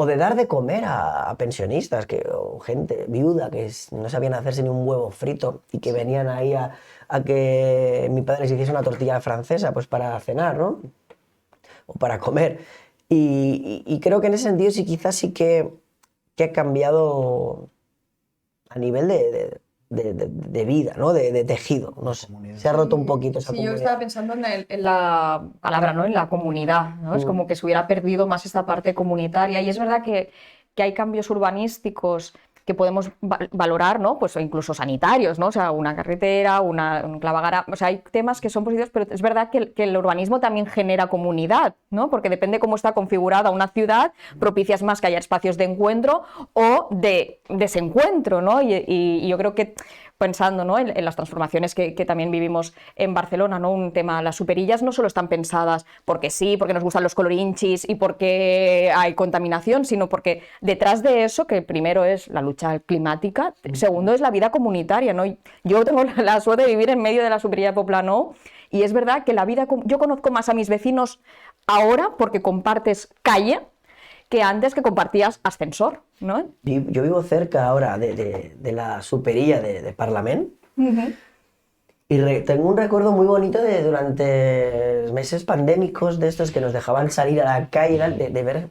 de dar de comer a pensionistas o gente viuda que no sabían hacerse ni un huevo frito y que venían ahí a que mi padre les hiciese una tortilla francesa pues para cenar, ¿no? O para comer. Y creo que en ese sentido quizás sí que ha cambiado a nivel de vida, ¿no? De tejido, no sé. Se ha roto un poquito esa comunidad. Yo estaba pensando en la palabra, ¿no? En la comunidad, ¿no? Es como que se hubiera perdido más esta parte comunitaria y es verdad que hay cambios urbanísticos que podemos valorar, ¿no? Pues incluso sanitarios, ¿no? O sea, una carretera, un clavagara, o sea, hay temas que son positivos, pero es verdad que el urbanismo también genera comunidad, ¿no? Porque depende cómo está configurada una ciudad, propicias más que haya espacios de encuentro o de desencuentro, ¿no? Y yo creo que pensando, ¿no? en las transformaciones que también vivimos en Barcelona, ¿no? Un tema, las superillas no solo están pensadas porque sí, porque nos gustan los colorinchis y porque hay contaminación, sino porque detrás de eso, que primero es la lucha climática, segundo es la vida comunitaria, ¿no? Yo tengo la suerte de vivir en medio de la superilla de Poblenou y es verdad que yo conozco más a mis vecinos ahora porque compartes calle que antes que compartías ascensor, ¿no? Yo vivo cerca ahora de la superilla de Parlament y tengo un recuerdo muy bonito de durante meses pandémicos de estos que nos dejaban salir a la calle de ver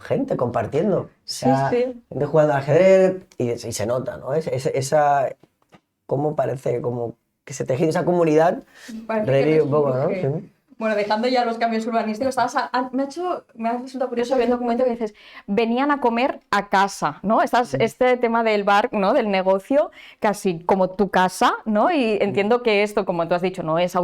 gente compartiendo. Gente jugando al ajedrez y se nota, ¿no? Cómo parece como que se tejido esa comunidad revive un poco, ¿no? Sí. Bueno, dejando ya los cambios urbanísticos, me ha resultado curioso ver un documento que dices, venían a comer a casa, ¿no? Este tema del bar, ¿no? Del negocio, casi como tu casa, ¿no? Y entiendo que esto, como tú has dicho, no es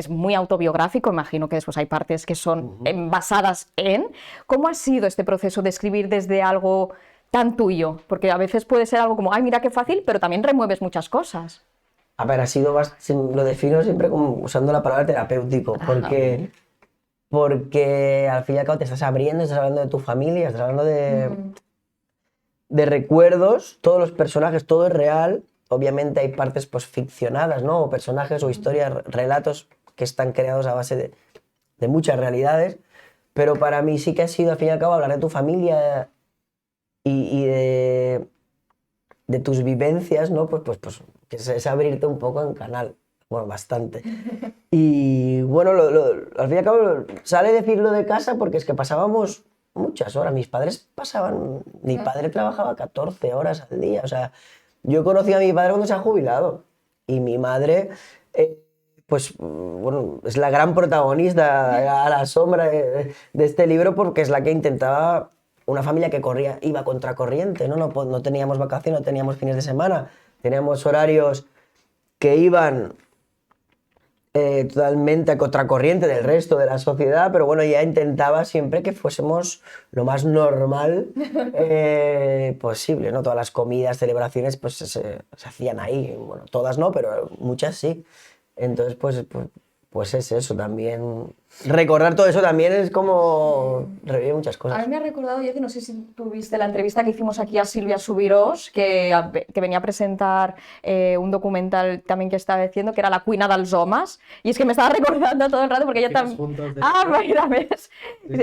muy autobiográfico, imagino que después hay partes que son basadas en. ¿Cómo ha sido este proceso de escribir desde algo tan tuyo? Porque a veces puede ser algo como, ay, mira qué fácil, pero también remueves muchas cosas. A ver, lo defino siempre como usando la palabra terapéutico, porque al fin y al cabo te estás abriendo, estás hablando de tu familia, estás hablando de recuerdos, todos los personajes, todo es real. Obviamente hay partes pues ficcionadas, ¿no? O personajes o historias, relatos que están creados a base de muchas realidades, pero para mí sí que ha sido al fin y al cabo hablar de tu familia y de tus vivencias, ¿no? Pues que es abrirte un poco en canal, bueno, bastante. Y bueno, al fin y al cabo sale decirlo de casa porque es que pasábamos muchas horas. Mi padre trabajaba 14 horas al día, o sea, yo conocí a mi padre cuando se ha jubilado y mi madre, pues bueno, es la gran protagonista a la sombra de este libro porque es la que intentaba una familia que iba contracorriente, ¿no? No teníamos vacaciones, no teníamos fines de semana, teníamos horarios que iban totalmente a contracorriente del resto de la sociedad, pero bueno, ella intentaba siempre que fuésemos lo más normal posible, ¿no? Todas las comidas, celebraciones, pues se hacían ahí, bueno, todas no, pero muchas sí. Entonces, pues es eso también. Recordar todo eso también es como revivir muchas A cosas. mí me ha recordado, yo que no sé si tuviste la entrevista que hicimos aquí a Silvia Subirós, que venía a presentar un documental también que estaba haciendo, que era La cuina dels homes, y es que me estaba recordando todo el rato porque ella también... mira, ves.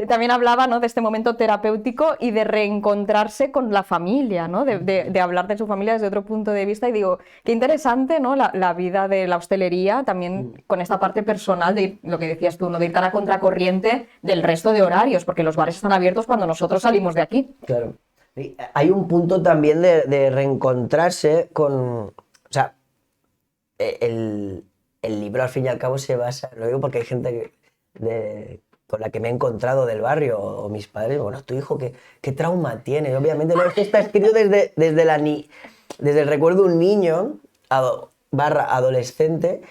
También hablaba, ¿no?, de este momento terapéutico y de reencontrarse con la familia, ¿no?, de hablar de su familia desde otro punto de vista, y digo, qué interesante, ¿no?, la vida de la hostelería, también con esta parte personal de lo que decías tú, ¿no?, de ir tan a contracorriente del resto de horarios, porque los bares están abiertos cuando nosotros salimos de aquí. Claro. Y hay un punto también de reencontrarse con... O sea, el libro al fin y al cabo se basa... Lo digo porque hay gente con la que me he encontrado del barrio, o mis padres, bueno, tu hijo, ¿qué trauma tiene? Obviamente no es que está escrito desde el recuerdo de un niño barra adolescente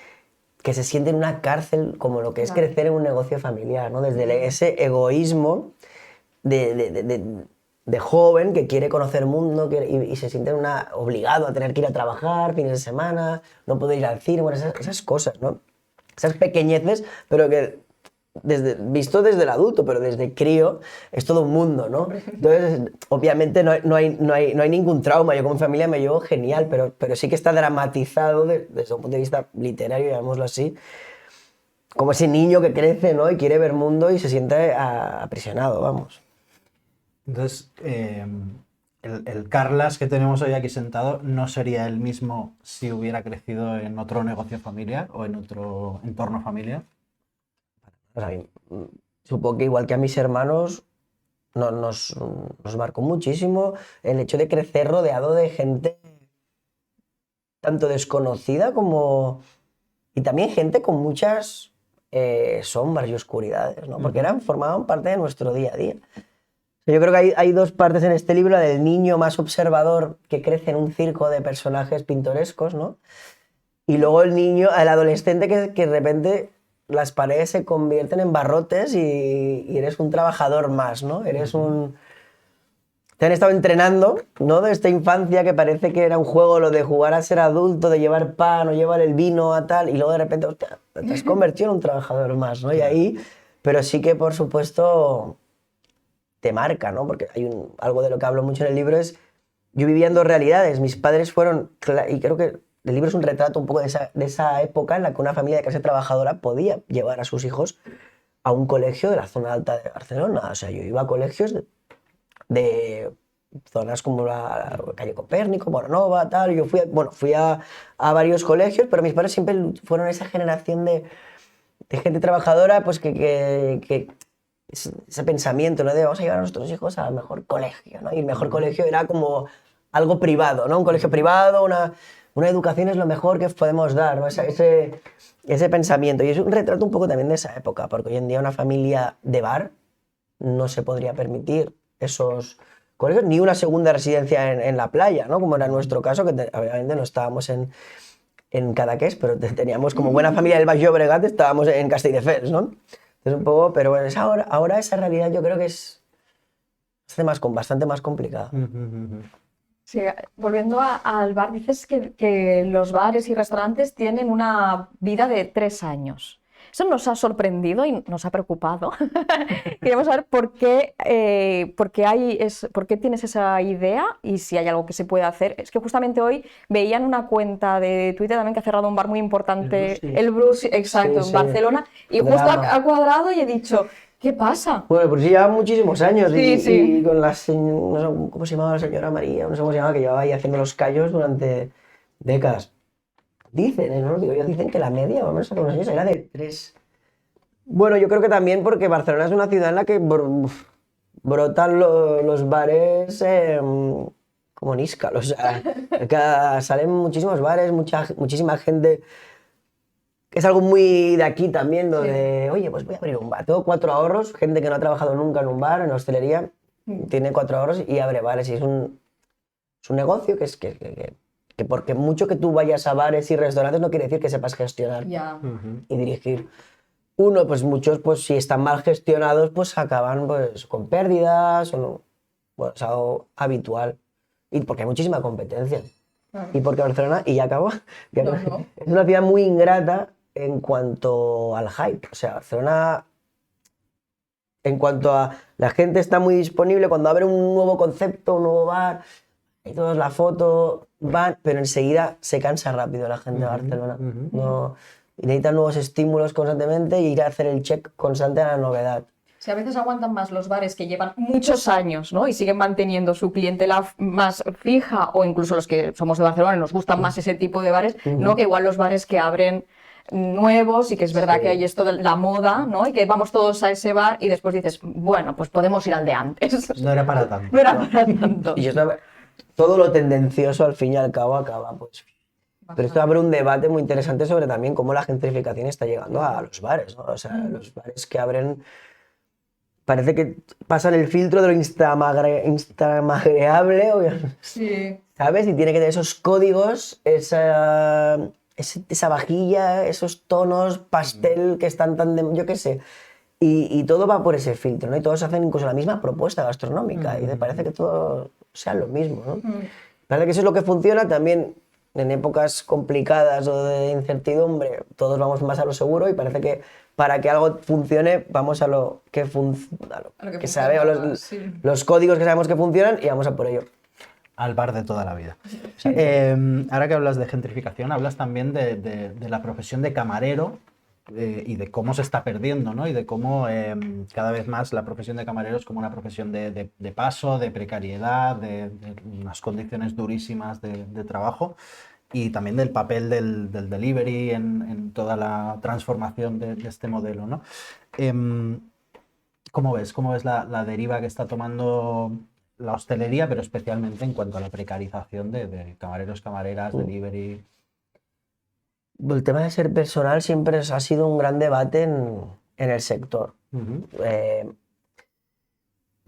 que se siente en una cárcel como lo que es crecer en un negocio familiar, ¿no? Desde ese egoísmo de joven que quiere conocer el mundo y se siente obligado a tener que ir a trabajar fines de semana, no poder ir al cine, bueno, esas cosas, ¿no? Esas pequeñeces, pero que visto desde el adulto, pero desde crío es todo un mundo, ¿no? Entonces, obviamente no hay ningún trauma. Yo como familia me llevo genial, pero sí que está dramatizado desde un punto de vista literario, llamémoslo así, como ese niño que crece, ¿no?, y quiere ver mundo y se siente aprisionado, vamos. Entonces, el Carlas que tenemos hoy aquí sentado no sería el mismo si hubiera crecido en otro negocio familiar o en otro entorno familiar. O sea, supongo que igual que a mis hermanos nos marcó muchísimo el hecho de crecer rodeado de gente tanto desconocida como... y también gente con muchas sombras y oscuridades, ¿no? Porque formaban parte de nuestro día a día. Yo creo que hay dos partes en este libro, la del niño más observador que crece en un circo de personajes pintorescos, ¿no? Y luego el adolescente que de repente las paredes se convierten en barrotes y eres un trabajador más, ¿no? Te han estado entrenando, ¿no?, de esta infancia que parece que era un juego lo de jugar a ser adulto, de llevar pan o llevar el vino a tal, y luego de repente, hostia, te has convertido en un trabajador más, ¿no? Y ahí, pero sí que por supuesto te marca, ¿no? Porque hay algo de lo que hablo mucho en el libro es, yo vivía en dos realidades, mis padres fueron, y creo que el libro es un retrato un poco de esa época en la que una familia de clase trabajadora podía llevar a sus hijos a un colegio de la zona alta de Barcelona. O sea, yo iba a colegios de zonas como la calle Copérnico, Moranova, tal. Yo fui a varios colegios, pero mis padres siempre fueron esa generación de gente trabajadora, pues que ese pensamiento, ¿no?, de vamos a llevar a nuestros hijos al mejor colegio, ¿no? Y el mejor colegio era como algo privado, ¿no? Un colegio privado, una educación es lo mejor que podemos dar, ¿no? Ese pensamiento. Y es un retrato un poco también de esa época, porque hoy en día una familia de bar no se podría permitir esos colegios, ni una segunda residencia en la playa, ¿no?, como era nuestro caso, que obviamente no estábamos en Cadaqués, pero teníamos como buena familia del Baix Llobregat, estábamos en Castelldefels, ¿no? Entonces un poco, pero bueno, ahora esa realidad yo creo que es bastante más complicada. Sí, volviendo al bar, dices que los bares y restaurantes tienen una vida de 3 años. Eso nos ha sorprendido y nos ha preocupado. Queremos saber por qué tienes esa idea y si hay algo que se puede hacer. Es que justamente hoy veía en una cuenta de Twitter también que ha cerrado un bar muy importante, el Bruce, exacto, sí, en Barcelona, y justo ha cuadrado y he dicho... ¿Qué pasa? Bueno, pues sí, lleva muchísimos años Sí. y con no sé cómo se llamaba la señora María, no sé cómo se llamaba, que llevaba ahí haciendo los callos durante décadas. Dicen, no lo digo yo, dicen que la media, vamos a hace unos años, era de 3. Bueno, yo creo que también porque Barcelona es una ciudad en la que brotan los bares como níscal, o sea, salen muchísimos bares, muchísima gente. Es algo muy de aquí también, donde, oye, pues voy a abrir un bar. Tengo 4 ahorros, gente que no ha trabajado nunca en un bar, en hostelería, tiene 4 ahorros y abre bares. Y es un negocio que porque mucho que tú vayas a bares y restaurantes no quiere decir que sepas gestionar y dirigir. Uno, pues muchos, pues si están mal gestionados, pues acaban pues con pérdidas o no. Bueno, es algo habitual. Y porque hay muchísima competencia. Y porque Barcelona, y ya acabo, es una ciudad muy ingrata en cuanto al hype. O sea, Barcelona, en cuanto a la gente está muy disponible, cuando abre un nuevo concepto, un nuevo bar, y todos la foto, van, pero enseguida se cansa rápido la gente de Barcelona. No, y necesitan nuevos estímulos constantemente y ir a hacer el check constante a la novedad. Si a veces aguantan más los bares que llevan muchos años, ¿no? Y siguen manteniendo su clientela más fija, o incluso los que somos de Barcelona y nos gustan más ese tipo de bares, ¿no? Que igual los bares que abren nuevos y que es verdad que hay esto de la moda, ¿no? Y que vamos todos a ese bar y después dices, bueno, pues podemos ir al de antes. No era para tanto. No era para tanto. Y todo lo tendencioso al fin y al cabo acaba, pues. Pero esto abre un debate muy interesante sobre también cómo la gentrificación está llegando a los bares, ¿no? O sea, los bares que abren parece que pasan el filtro de lo instagramable, Sí. ¿sabes? Y tiene que tener esos códigos, esa vajilla, esos tonos pastel que están tan yo qué sé. Y todo va por ese filtro, ¿no? Y todos hacen incluso la misma propuesta gastronómica y te parece que todo sea lo mismo, ¿no? Parece que eso es lo que funciona también en épocas complicadas o de incertidumbre. Todos vamos más a lo seguro y parece que para que algo funcione vamos a lo que sabe, o los códigos que sabemos que funcionan y vamos a por ello. Al bar de toda la vida. Ahora que hablas de gentrificación, hablas también de la profesión de camarero y de cómo se está perdiendo, ¿no? Y de cómo cada vez más la profesión de camarero es como una profesión de paso, de precariedad, de unas condiciones durísimas de trabajo, y también del papel del delivery en toda la transformación de este modelo, ¿no? ¿Cómo ves la deriva que está tomando la hostelería, pero especialmente en cuanto a la precarización de camareros, camareras, delivery? El tema de ser personal siempre ha sido un gran debate en el sector.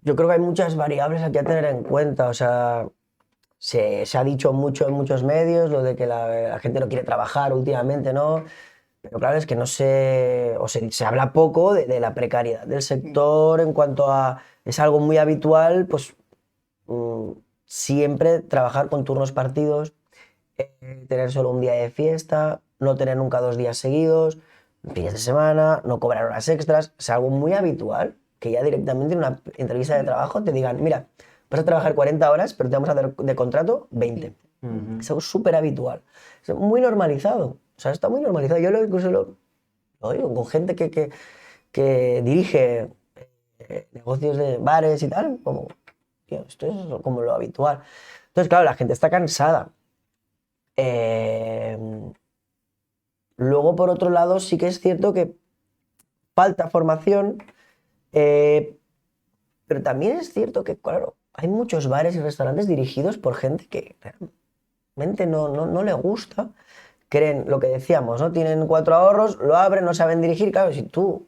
Yo creo que hay muchas variables aquí a tener en cuenta. O sea, se ha dicho mucho en muchos medios lo de que la gente no quiere trabajar últimamente, ¿no? Pero claro, es que no se habla poco de la precariedad del sector en cuanto a... Es algo muy habitual, pues siempre trabajar con turnos partidos, tener solo un día de fiesta, no tener nunca 2 días seguidos, fines de semana, no cobrar horas extras. Es algo muy habitual que ya directamente en una entrevista de trabajo te digan, mira, vas a trabajar 40 horas, pero te vamos a dar de contrato 20. Es algo súper habitual. Es muy normalizado. O sea, está muy normalizado. Yo incluso lo digo con gente que dirige negocios de bares y tal, como, tío, esto es como lo habitual. Entonces, claro, la gente está cansada. Luego, por otro lado, sí que es cierto que falta formación, pero también es cierto que, claro, hay muchos bares y restaurantes dirigidos por gente que realmente no le gusta. Creen lo que decíamos, ¿no? Tienen 4 ahorros, lo abren, no saben dirigir. Claro, si tú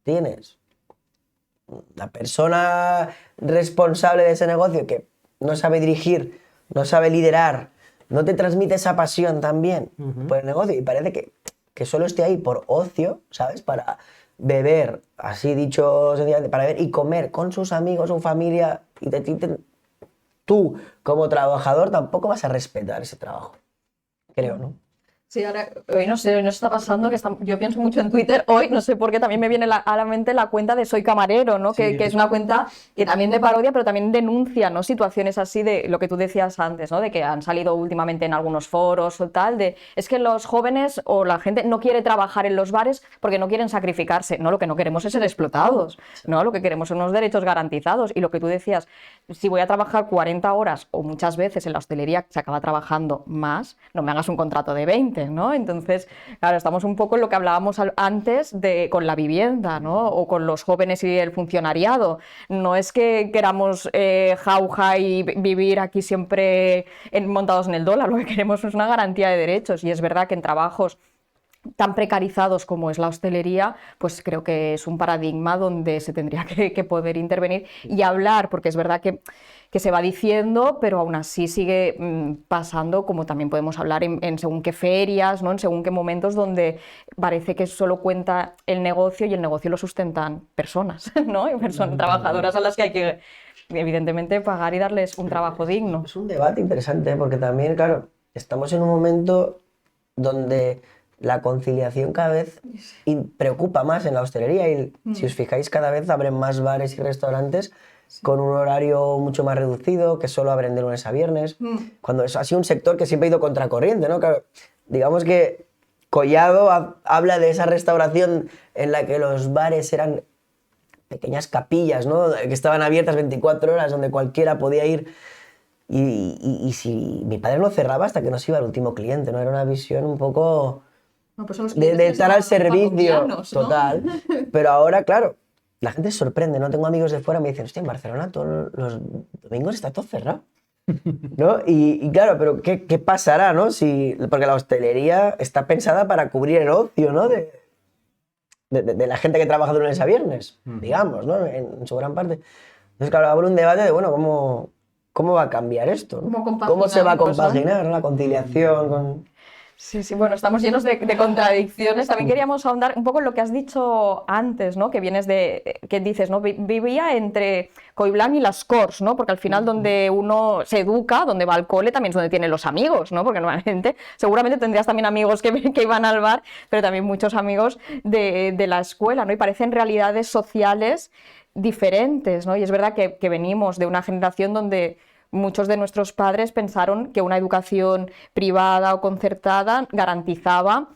tienes la persona responsable de ese negocio que no sabe dirigir, no sabe liderar, no te transmite esa pasión también por el negocio y parece que solo esté ahí por ocio, ¿sabes? Para beber, así dicho, para beber y comer con sus amigos, su familia, y tú como trabajador tampoco vas a respetar ese trabajo, creo, ¿no? Sí, ahora, hoy no sé, nos está pasando que yo pienso mucho en Twitter hoy, no sé por qué, también me viene a la mente la cuenta de Soy Camarero, ¿no? Sí. Que es una cuenta que también de parodia, pero también denuncia, ¿no? Situaciones así de lo que tú decías antes, ¿no? De que han salido últimamente en algunos foros o tal, es que los jóvenes o la gente no quiere trabajar en los bares porque no quieren sacrificarse, ¿no? Lo que no queremos es ser explotados, ¿no? Lo que queremos son unos derechos garantizados. Y lo que tú decías, si voy a trabajar 40 horas o muchas veces en la hostelería se acaba trabajando más, no me hagas un contrato de 20, ¿no? Entonces, claro, estamos un poco en lo que hablábamos antes con la vivienda, ¿no? O con los jóvenes y el funcionariado. No es que queramos jauja y vivir aquí siempre montados en el dólar, lo que queremos es una garantía de derechos. Y es verdad que en trabajos tan precarizados como es la hostelería, pues creo que es un paradigma donde se tendría que poder intervenir y hablar, porque es verdad que se va diciendo, pero aún así sigue pasando, como también podemos hablar en según qué ferias, ¿no? En según qué momentos donde parece que solo cuenta el negocio y el negocio lo sustentan personas, ¿no? Y son trabajadoras a las que hay que, evidentemente, pagar y darles un trabajo digno. Es un debate interesante, porque también, claro, estamos en un momento donde la conciliación cada vez preocupa más en la hostelería y si os fijáis cada vez abren más bares y restaurantes con un horario mucho más reducido, que solo abren de lunes a viernes, cuando eso ha sido un sector que siempre ha ido contracorriente, ¿no? Claro, digamos que Collado habla de esa restauración en la que los bares eran pequeñas capillas, ¿no? Que estaban abiertas 24 horas, donde cualquiera podía ir. Y si mi padre no cerraba hasta que nos iba el último cliente, ¿no? Era una visión un poco No, pues de estar al servicio, ¿no? total. Pero ahora, claro, la gente se sorprende, ¿no? Tengo amigos de fuera que me dicen, hostia, en Barcelona todos los domingos está todo cerrado, ¿no? Y claro, pero ¿qué pasará, no? Porque la hostelería está pensada para cubrir el ocio, ¿no? De la gente que trabaja de lunes a viernes, digamos, ¿no? En su gran parte. Entonces, claro, abre un debate de, bueno, ¿cómo va a cambiar esto? ¿Cómo se va a compaginar la conciliación con...? Sí, sí, bueno, estamos llenos de contradicciones. También queríamos ahondar un poco en lo que has dicho antes, ¿no? Que vienes que dices, ¿no? Vivía entre Coiblanc y las Corts, ¿no? Porque al final donde uno se educa, donde va al cole, también es donde tiene los amigos, ¿no? Porque normalmente, seguramente tendrías también amigos que iban al bar, pero también muchos amigos de la escuela, ¿no? Y parecen realidades sociales diferentes, ¿no? Y es verdad que venimos de una generación donde muchos de nuestros padres pensaron que una educación privada o concertada garantizaba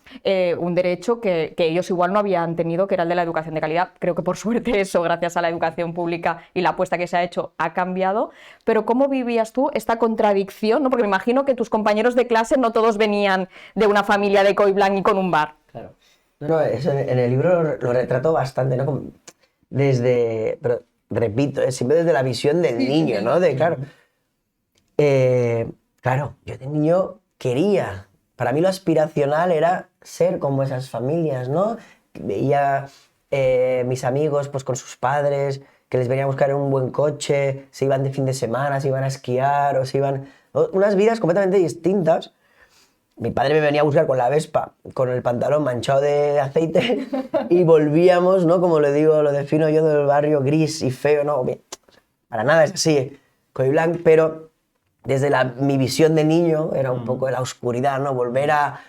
un derecho que ellos igual no habían tenido, que era el de la educación de calidad. Creo que por suerte eso, gracias a la educación pública y la apuesta que se ha hecho, ha cambiado. Pero ¿cómo vivías tú esta contradicción, ¿no? Porque me imagino que tus compañeros de clase no todos venían de una familia de Coiblanc y con un bar. Claro. No, eso en el libro lo retrato bastante, ¿no? Pero repito, siempre desde la visión del niño, ¿no? Claro. Claro, yo de niño quería, para mí lo aspiracional era ser como esas familias, ¿no? Veía mis amigos pues con sus padres, que les venía a buscar en un buen coche, se iban de fin de semana, se iban a esquiar o se iban... Unas vidas completamente distintas. Mi padre me venía a buscar con la Vespa, con el pantalón manchado de aceite y volvíamos, ¿no? Como le digo, lo defino yo del barrio gris y feo, ¿no? Para nada es así, Coiblanc, pero... Desde mi visión de niño era un poco de la oscuridad, ¿no? Volver a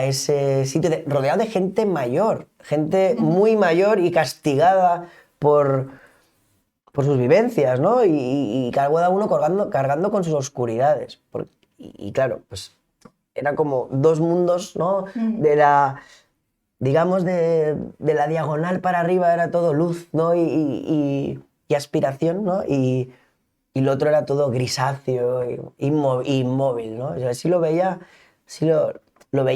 ese sitio rodeado de gente mayor, gente muy mayor y castigada por sus vivencias, ¿no? Y cada uno cargando con sus oscuridades. Y claro, pues era como dos mundos, ¿no? Digamos, de la diagonal para arriba era todo luz, ¿no? Y aspiración, ¿no? Y lo otro era todo grisáceo, inmóvil, ¿no? O sea, sí lo veía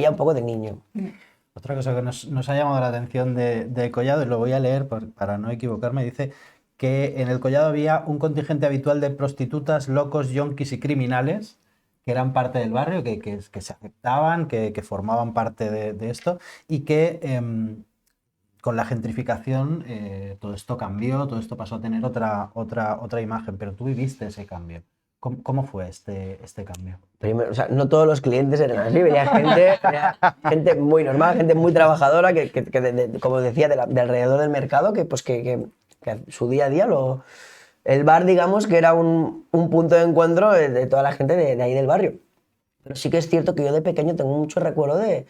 un poco de niño. Otra cosa que nos ha llamado la atención de Collado, y lo voy a leer para no equivocarme, dice que en el Collado había un contingente habitual de prostitutas, locos, yonkis y criminales que eran parte del barrio, que se aceptaban, que formaban parte de esto, y que... con la gentrificación todo esto cambió, todo esto pasó a tener otra imagen, pero tú viviste ese cambio. ¿Cómo fue este cambio? Primero, o sea, no todos los clientes eran así, venía gente muy normal, gente muy trabajadora, como decía, de alrededor del mercado, que su día a día el bar, digamos, que era un punto de encuentro de toda la gente de ahí del barrio. Pero sí que es cierto que yo de pequeño tengo mucho recuerdo de...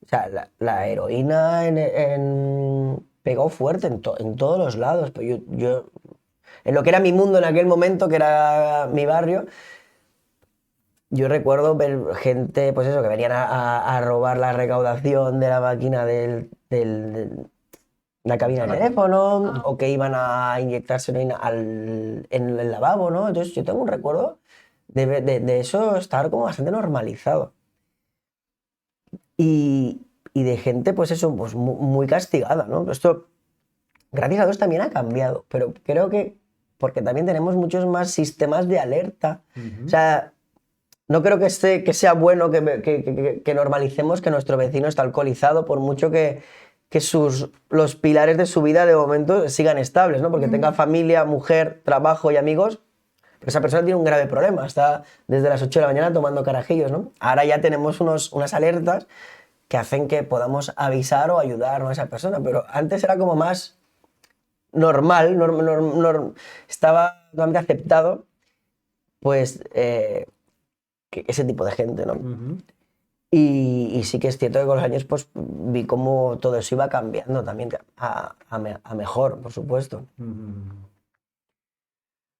O sea, la heroína pegó fuerte en todos los lados. Pero yo, en lo que era mi mundo en aquel momento, que era mi barrio, yo recuerdo ver gente, pues eso, que venían a robar la recaudación de la máquina de la cabina de teléfono, o que iban a inyectarse heroína en el lavabo, ¿no? Entonces yo tengo un recuerdo de eso estar como bastante normalizado. Y de gente, pues eso, pues muy castigada, ¿no? Esto, gracias a Dios, también ha cambiado, pero creo que porque también tenemos muchos más sistemas de alerta. O sea, no creo que sea bueno que normalicemos que nuestro vecino está alcoholizado, por mucho que los pilares de su vida de momento sigan estables, ¿no? Porque tenga familia, mujer, trabajo y amigos, pero esa persona tiene un grave problema, está desde las 8 de la mañana tomando carajillos, ¿no? Ahora ya tenemos unas alertas que hacen que podamos avisar o ayudar, ¿no?, a esa persona, pero antes era como más normal, estaba totalmente aceptado, pues, ese tipo de gente, ¿no? Y sí que es cierto que con los años pues vi cómo todo eso iba cambiando también a mejor, por supuesto.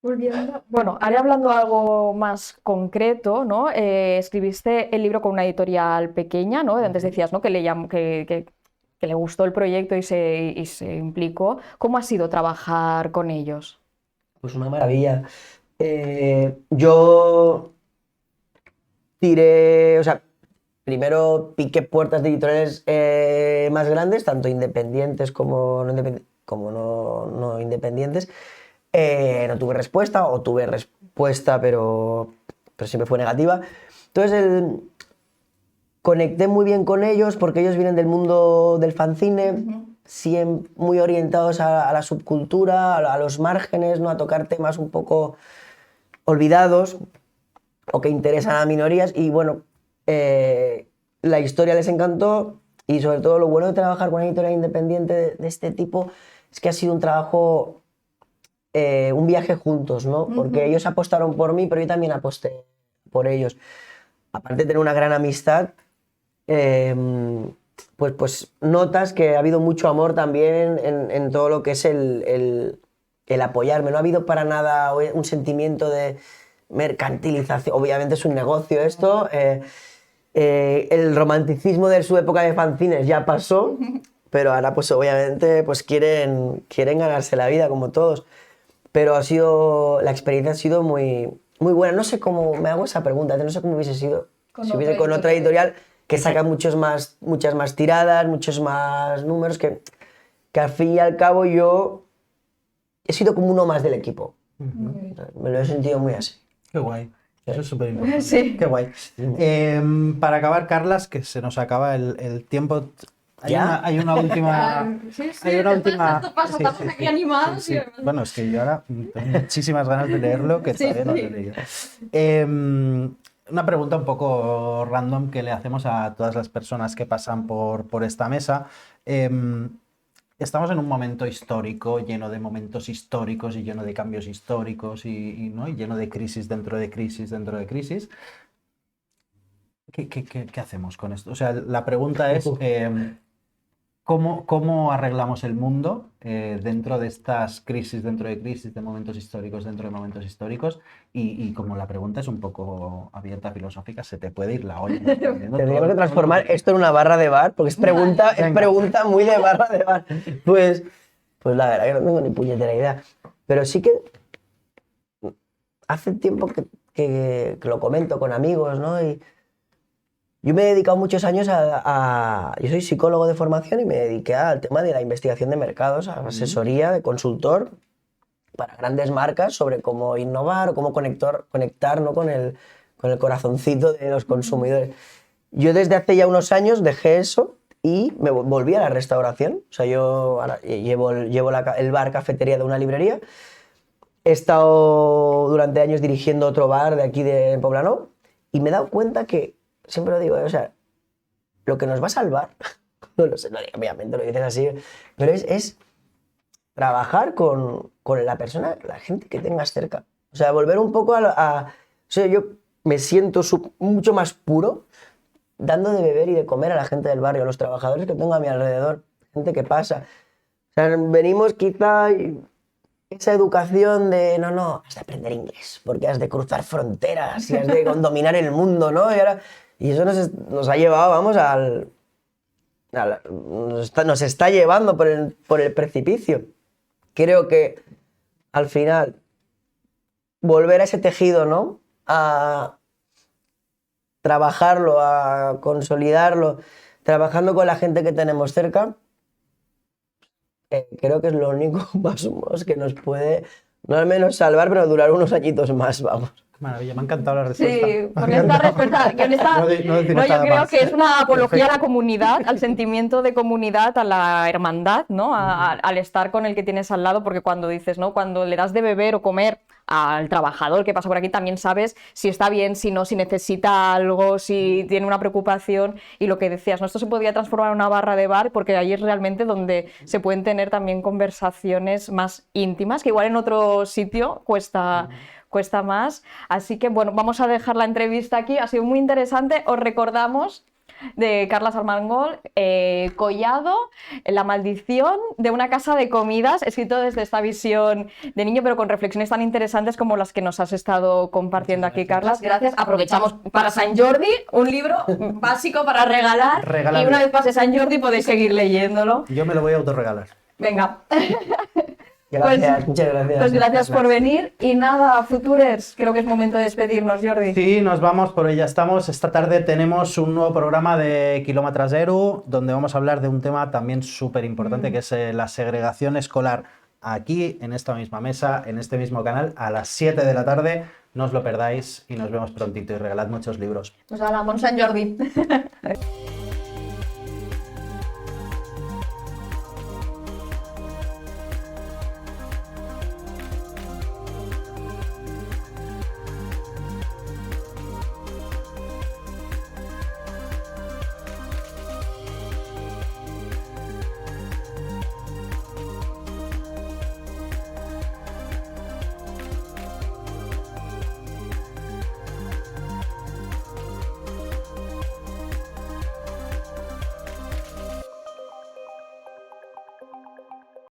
Volviendo, bueno, ahora hablando algo más concreto, ¿no? Escribiste el libro con una editorial pequeña, ¿no? Antes decías, ¿no?, que le gustó el proyecto y se implicó. ¿Cómo ha sido trabajar con ellos? Pues una maravilla. Yo tiré, o sea, primero piqué puertas de editoriales más grandes, tanto independientes como no independientes. No tuve respuesta, o tuve respuesta, pero siempre fue negativa. Entonces conecté muy bien con ellos porque ellos vienen del mundo del fanzine, siempre muy orientados a la subcultura, a los márgenes, ¿no?, a tocar temas un poco olvidados o que interesan a minorías. Y bueno, la historia les encantó, y sobre todo lo bueno de trabajar con una editorial independiente de este tipo es que ha sido un trabajo, un viaje juntos, ¿no? Porque ellos apostaron por mí, pero yo también aposté por ellos. Aparte de tener una gran amistad, pues notas que ha habido mucho amor también en todo lo que es el apoyarme. No ha habido para nada un sentimiento de mercantilización. Obviamente es un negocio esto. El romanticismo de su época de fanzines ya pasó, pero ahora pues obviamente pues quieren ganarse la vida como todos. Pero la experiencia ha sido muy, muy buena. No sé cómo, me hago esa pregunta, no sé cómo hubiese sido si hubiese con otra editorial que saca muchas más tiradas, muchos más números, que al fin y al cabo yo he sido como uno más del equipo. Me lo he sentido muy así. Qué guay. Eso es súper importante. Sí. Qué guay. Para acabar, Carlas, que se nos acaba el tiempo. Hay una última. Hay una última. Estamos aquí animados. Bueno, es que yo ahora tengo muchísimas ganas de leerlo, que todavía no lo he leído. Una pregunta un poco random que le hacemos a todas las personas que pasan por esta mesa. Estamos en un momento histórico, lleno de momentos históricos y lleno de cambios históricos ¿no?, y lleno de crisis dentro de crisis dentro de crisis. ¿Qué hacemos con esto? O sea, la pregunta es ¿cómo arreglamos el mundo dentro de estas crisis dentro de crisis, de momentos históricos dentro de momentos históricos? Y como la pregunta es un poco abierta, filosófica, se te puede ir la olla. Tendríamos que transformar esto en una barra de bar, porque es pregunta muy de barra de bar. Pues la verdad que no tengo ni puñetera idea. Pero sí que hace tiempo que lo comento con amigos, ¿no? Y yo me he dedicado muchos años yo soy psicólogo de formación y me dediqué al tema de la investigación de mercados, a asesoría de consultor para grandes marcas sobre cómo innovar o cómo conectar, ¿no?, con el corazoncito de los consumidores. Yo desde hace ya unos años dejé eso y me volví a la restauración. O sea, yo ahora llevo el bar cafetería de una librería. He estado durante años dirigiendo otro bar de aquí de Poblenou y me he dado cuenta que, siempre lo digo, o sea, lo que nos va a salvar, no lo sé, obviamente lo dices así, pero es trabajar con la persona, la gente que tengas cerca. O sea, volver un poco o sea, yo me siento mucho más puro dando de beber y de comer a la gente del barrio, a los trabajadores que tengo a mi alrededor, gente que pasa. O sea, venimos quizá esa educación de no, has de aprender inglés, porque has de cruzar fronteras y has de dominar el mundo, ¿no? Y eso nos ha llevado, vamos, nos está llevando por el precipicio. Creo que al final volver a ese tejido, ¿no? A trabajarlo, a consolidarlo, trabajando con la gente que tenemos cerca, creo que es lo único más o menos que nos puede, no al menos salvar, pero durar unos añitos más, vamos. Maravilla, me ha encantado la respuesta. Sí, con esta respuesta, yo creo que es una apología a la comunidad, al sentimiento de comunidad, a la hermandad, ¿no? Al estar con el que tienes al lado, porque cuando dices, ¿no? Cuando le das de beber o comer al trabajador que pasa por aquí, también sabes si está bien, si no, si necesita algo, si tiene una preocupación, y lo que decías, ¿no? Esto se podría transformar en una barra de bar, porque ahí es realmente donde se pueden tener también conversaciones más íntimas, que igual en otro sitio cuesta más. Así que bueno, vamos a dejar la entrevista aquí, ha sido muy interesante. Os recordamos de Carlas Armengol, Collado, La maldición de una casa de comidas, escrito desde esta visión de niño, pero con reflexiones tan interesantes como las que nos has estado compartiendo aquí, Carlas. Gracias. Aprovechamos para San Jordi, un libro básico para regalar. Y una vez pase San Jordi podéis seguir leyéndolo. Yo me lo voy a autorregalar. Venga. Gracias, muchas gracias. Pues gracias por venir y nada, Futures, creo que es momento de despedirnos, Jordi. Sí, nos vamos, por hoy ya estamos. Esta tarde tenemos un nuevo programa de Kilómetro Cero, donde vamos a hablar de un tema también súper importante, que es la segregación escolar. Aquí, en esta misma mesa, en este mismo canal, a las 7 de la tarde. No os lo perdáis y nos vemos prontito y regalad muchos libros. Pues hablamos, San Jordi.